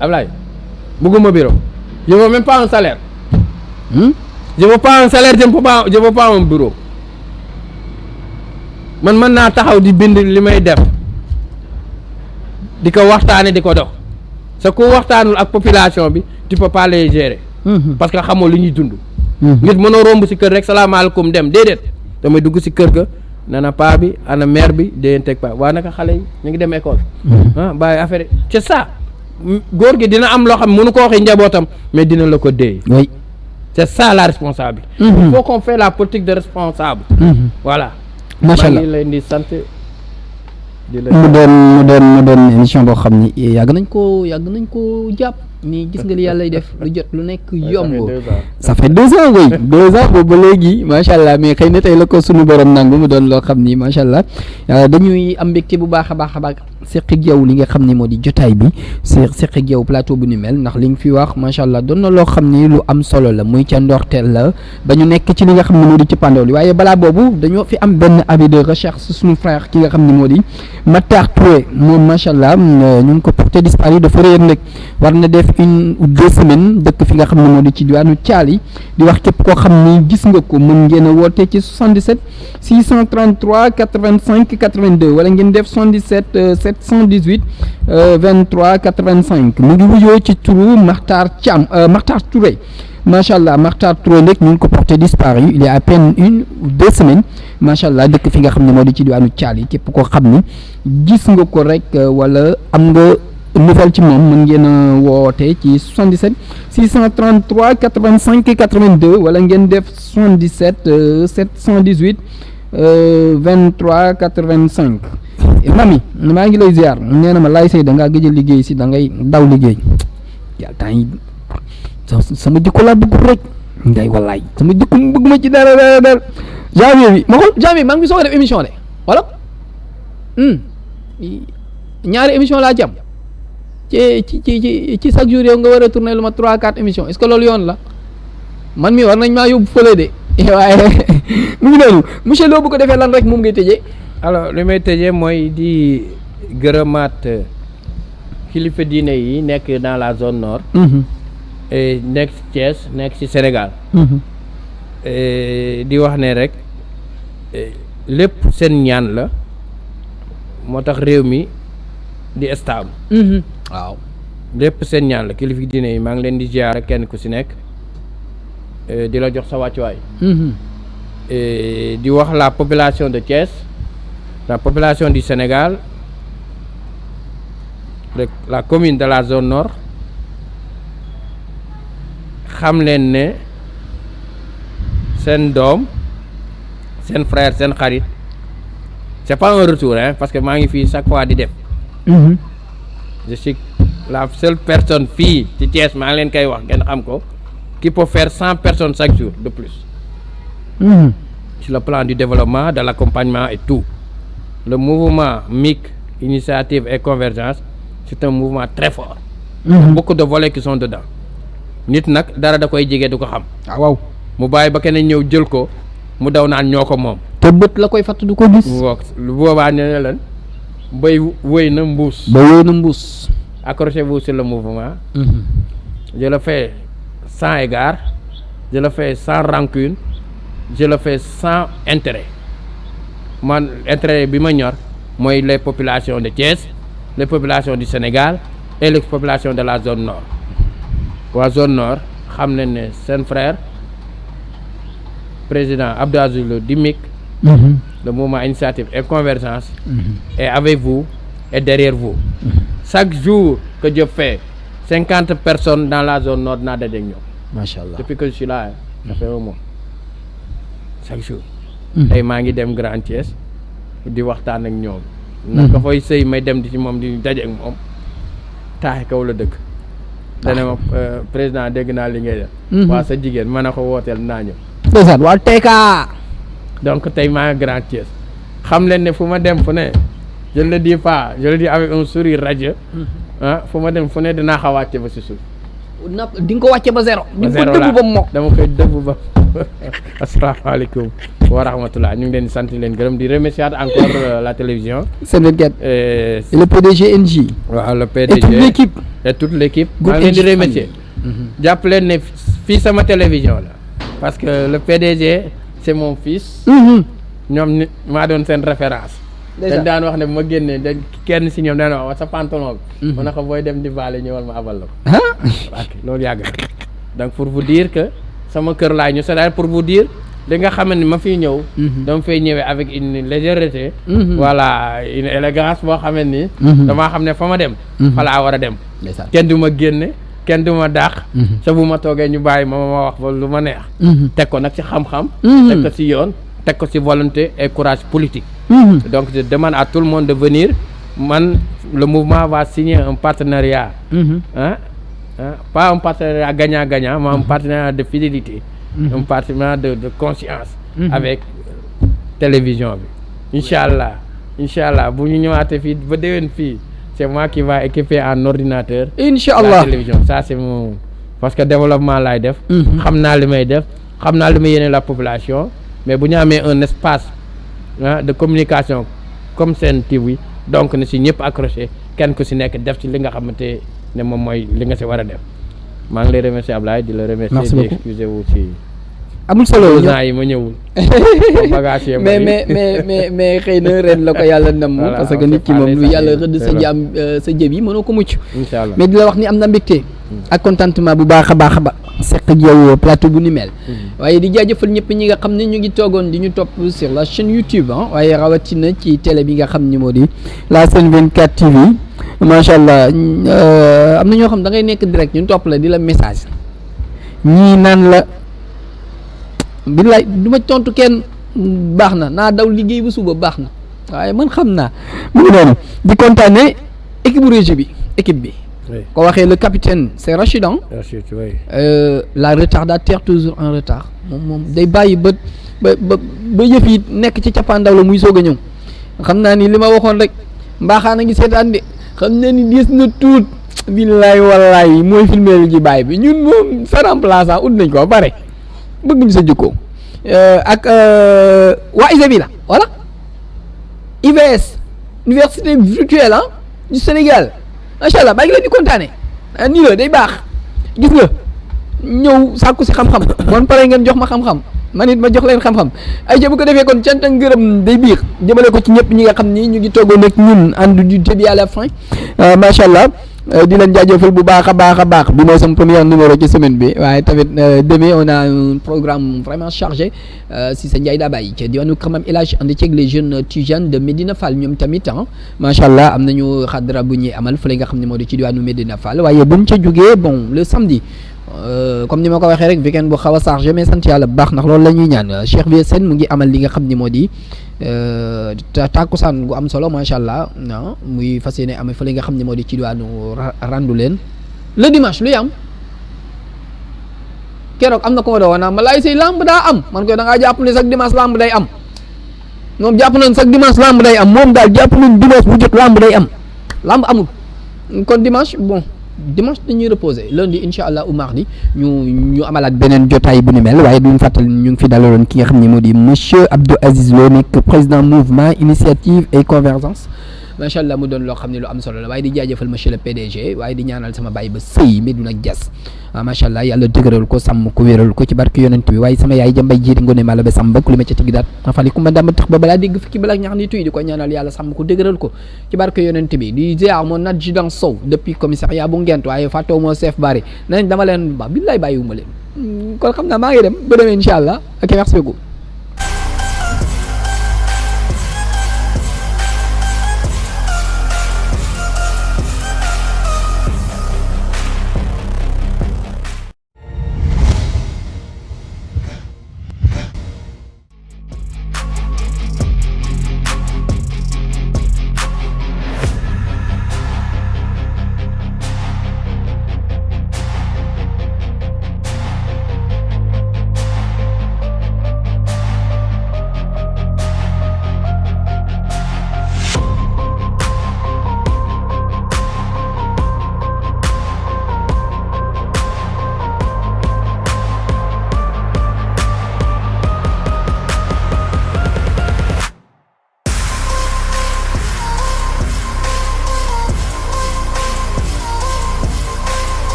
Ablaye bëgguma bureau. je veux même pas un salaire. je veux pas un salaire je veux pas un bureau. man mën naa taxaw di bind li may def di ko waxtaane di ko dox sa ku waxtaanul ak population bi tu peux pas les gérer. parce que xamoo li ñuy dund. nit mënoo romb ci kër rek salaamaaleykum dem déedéet damay dugg ci kër ga nana paa bi ana mère bi déyanteeg paa waa naka xale yi ñu ngi dem école. bàyyi affaire c'est ça góor gi dina am loo xam mënu ko waxee njabootam mais dina la ko déey. oui c'est ça la responsabilité. il faut qu'on fait la politique de responsable. voilà. macha allah maa ngi leen di sant. mu doon émission boo xam ni yàgg nañ koo jàpp ni gis nga li yàlla def lu jot lu nekk yomb. ça fait 2 ans oui 2 ans boobu ba léegi macha allah mais xëy na tey la ko sunu borom nangu mu doon loo xam ni macha allah dañuy am mbégte bu baax a baax seq ak yow li nga xam ni moo di jotaay bi seq ak yow plateau bu ni mel ndax li nga fi wax macha allah doon na loo xam ni lu am solo la muy ca ndorteel la ba ñu nekk ci li nga xam ne moo di ci pandaw li waaye balaa boobu dañoo fi am benn avis de recherche suñu frère ki nga xam ni moo di Matar Touré moom macha allah ñu ngi ko porté disparu dafa réer nag war na def def 1 ou 2 semaines dëkk fi nga xam ne moo di ci diwaanu Thiali di wax képp koo xam ni gis nga ko mën ngeen a woote ci 77 633 85 82 wala ngeen def 77 718 23 85 mu ngi wuyoo ci turu Makhtar Touré macha allah Makhtar Touré nag ñu ngi ko porté disparu il y a à peine 1 ou 2 semaines macha allah dëkk fi nga xam ne moo di ci diwaanu Thiali képp koo xam ni gis nga ko rek wala am nga nouvelle ci moom mën ngeen a woote ci 77 633 85 82 wala ngeen def 77 718 23 85 mami maa ngi lay ziar nee na ma laay say da ngaa gëj a liggéey si da ngay daw liggéey yàlla temps yi sama jikko laa bëgg rek ngay wallaay sama jikko mu bëgg ma ci dara janvier bi ma xool janvier maa ngi soog a def émission de wala ñaari émission laa ci am ci chaque jour yow nga war a tourner lu ma 3-4 émission est-ce que loolu yoon la man mi war nañ maa yóbbu fële de waaye mu ngi noonu monsieur Lo bu ko defee lan rek moom ngay tëjee. alors li may tëjee mooy di gërëmaat kilifa diine yi nekk dans la zone nord. nekk ci Thiès nekk ci Sénégal. di wax ne rek lépp seen ñaan la moo tax réew mi di stable. waaw lépp seen ñaan la kilifa diine yi maa ngi leen di ziar kenn ku ci nekk di la jox sa wàccuwaay. di wax la population de Thiès la population du Sénégal la commune de la zone nord xam leen ne seen doom seen frère seen xarit c'est pas un retour hein parce que maa ngi fii chaque fois di def. je suis la seule personne fii ci Thiès maa ngi leen koy wax ngeen xam ko qui peut faire 100 personnes chaque jour de plus. Sur le plan du développement, de l'accompagnement et tout. Le mouvement MIC, Initiative et Convergence, c'est un mouvement très fort. Beaucoup de volets qui sont dedans. Nit nak dara da koy jege du ko xam. waaw mu bàyyi ba keneen ñëw jël ko mu daw naan ñoo ko moom. te bët la koy fatt du ko gis. lu boobaa nee na leen bay wëy na mbuus. ba wëy na mbuus. Accrochez-vous sur le mouvement. Je le fais sans égard, je le fais sans rancune, je le fais sans intérêt. Man intérêt bi ma ñor mooy les populations de Thiès, les populations du Sénégal et les populations de la zone nord. waa zone nord xam nañ ne seen frère président Abdou Aziz Lo di MIC, le mouvement Initiative et Convergence est avec vous et derrière vous. Chaque jour que je fais 50 personnes dans la zone nord naa dajeek ñoom. macha allah depuis que je suis là ça fait un mois chaque jour. tey maa ngi dem Grand Thiès di waxtaan ak ñoom. naka fooy sëy may dem di ci moom di dajeek moom taaxe kaw la dëkk. dana ma président dégg naa li ngay def. waa sa jigéen mën na ko wooteel naa ñëw. ndeysaan waa Teka. donc tey maa ngi Grand Thiès xam leen ne fu ma dem fu ne je le dis pas je le dis avec un sourire radieux. fu ma dem fu ne dinaa xaw a wàcce ba si suuf. di nga ko wàcce ba zéro. ba zéro di nga ko dëbb ba mokk. dama koy dëbb ba. asalaamaaleykum wa rahmatulah ñu ngi leen di sant leen gërëm di remercier encore la télévision. Sénégal et le PDG NJ. waaw le PDG et toute l'équipe. et toute l'équipe. maa ngi leen di remercier. jàpp leen ne fii sama télévision la. parce que le PDG c'est mon fils. ñoom ni maa doon seen référence. dañ daan wax ne bu ma génnee dañ kenn si ñoom daan wax sa pantalon bi. mu ne ko booy dem di baale ñëwal ma abal la ko. ok loolu yàgg na donc pour vous dire que sama kër laay ñu c'est-à-dire pour vous dire li nga xam ne ma fiy ñëw. dama fay ñëwee avec une légèreté. voilà une élégance boo xam ne ni. damaa xam ne fa ma dem. fa laa war a dem. kenn du ma génne kenn du ma dàq. sa bu ma toogee ñu bàyyi ma wax ba lu ma neex. teg ko nag ci xam-xam. teg ko ci yoon teg ko ci volonté et courage politique. Donc je demande à tout le monde de venir. Le mouvement va signer un partenariat. Pas un partenariat gagnant-gagnant, mais un partenariat de fidélité. Un partenariat de conscience avec télévision. Inch'Allah. Inch'Allah. Si nous avons c'est moi qui va équiper un ordinateur. Inch'Allah. La télévision. Ça c'est mon... Parce que le développement là, je sais la population. Mais si nous avons un espace de communication comme Sen TV donc ne si ñëpp accroché kenn ku si nekk def ci li nga xamante ne moom mooy li nga si war a def maa ngi lay remercier Ablaye di la remercier. Merci di beaucoup. excusez wu si amul solo gens yi ma ñëwul bagage yi mais xëy na ren la ko yàlla nam Voilà, parce que on nit ki s'est moom parlé, lu ça yàlla y est, rëdd sa c'est jaam sa jëb yi mënoo ko mucc incha allah mais di la wax ni am na mbégte ak contentement bu baax a baax a baax seq ak yow plateau bu ni mel waaye di jaajëfal ñëpp ñi nga xam ne ñu ngi toogoon di ñu topp sur la chaîne YouTube waaye rawatina ci télé bi nga xam ni moo di la Sen 24 TV macha allah am na ñoo xam da ngay nekk direct ñu topp la di la message ñii naan la billaay du ma tontu kenn baax na naa daw liggéey bu suba baax na waaye man xam naa mu ngi noonu di kontaane équipe bu régie bi équipe bi ko waxee le capitaine c'est Rachid la retardataire toujours en retard moom day bàyyi ba yëf yi nekk ci cappaandaw la muy soog a ñëw xam naa ni li ma waxoon rek mbaaxaan a ngi seetaan de xam naa ni diis na tuut billaay wallaay mooy filmé ji baay bi ñun moom sa remplaçant ut nañ ko ba pare bëgguñu sa jikko ak waa ISEBI la voilà IVS université virtuelle du Sénégal macha allah maa ngi leen di kontaane nii la day baax gis nga ñëw sàkku si xam-xam bon pare ngeen jox ma xam-xam man it ma jox leen xam-xam ay bu ko defee kon cant ak ngërëm day biir jëmale ko ci ñëpp ñi nga xam ni ñu ngi toogoon ak ñun ànd du début à la fin macha allah di leen jaajëfal bu baax a baax bi mooy sama premier numéro ci semaine bi waaye tamit demain on a un programme vraiment chargé si sa Ndiaye daa bàyyi ci diwaanu Kër Maam El Hadj ànd ceeg les jeunes Tidiane de Medina Fall ñoom tamit macha allah am nañu xadra bu ñuy amal fële nga xam ne moo di ci diwaanu Medina Fall waaye buñ ca jógee bon le samedi comme ni ma ko waxee rek weekend bu xaw a chargé mais sant yàlla bu baax ndax loolu la ñuy ñaan Cheikh Vieux Sène mu ngi amal li nga xam ni moo di tàkkusaan gu am solo macha allah muy fas yéene amee fële nga xam ne moo di ci diwaanu randu leen le dimanche luy am keroog am na ko ma doon wax ma laay say lamb daa am man koy da ngaa jàpp ne sax dimanche lamb day am moom jàpp nañ sax dimanche lamb day am moom daal jàpp nañ dimanche bu jot lamb day am lamb amul kon dimanche bon dimanche dañuy reposer lundi incha allah ou mardi ñu amalaat beneen jotaay bu ni mel waaye duñ fàttali ñu ngi fi dalaloon ki nga xam ne moo di monsieur Abdou Aziz Lo nekk président mouvement initiative et convergence macha allah mu doon loo xam ne lu am solo la waaye di jaajëfal monsieur le PDG waaye di ñaanal sama baay ba sëy Medina Dias macha allah yàlla dëgëral ko sàmm ko wéral ko ci barke yonent bi waaye sama yaay jambay jiiti ngone mala ba sàmm ku li ma ca tigi daat fali ku ma dama tax ba balaa dégg fukki balaa ñax ni tuy di ko ñaanal yàlla sàmm ko dëgëral ko ci barke yonent bi di ziar mon adjudant Sow depuis commissariat bu Ngent waaye fàttewu moo chef bari nañ dama leen ba billaay bàyyiwuma leen kon xam naa maa ngi dem ba demee incha allah ok merci beaucoup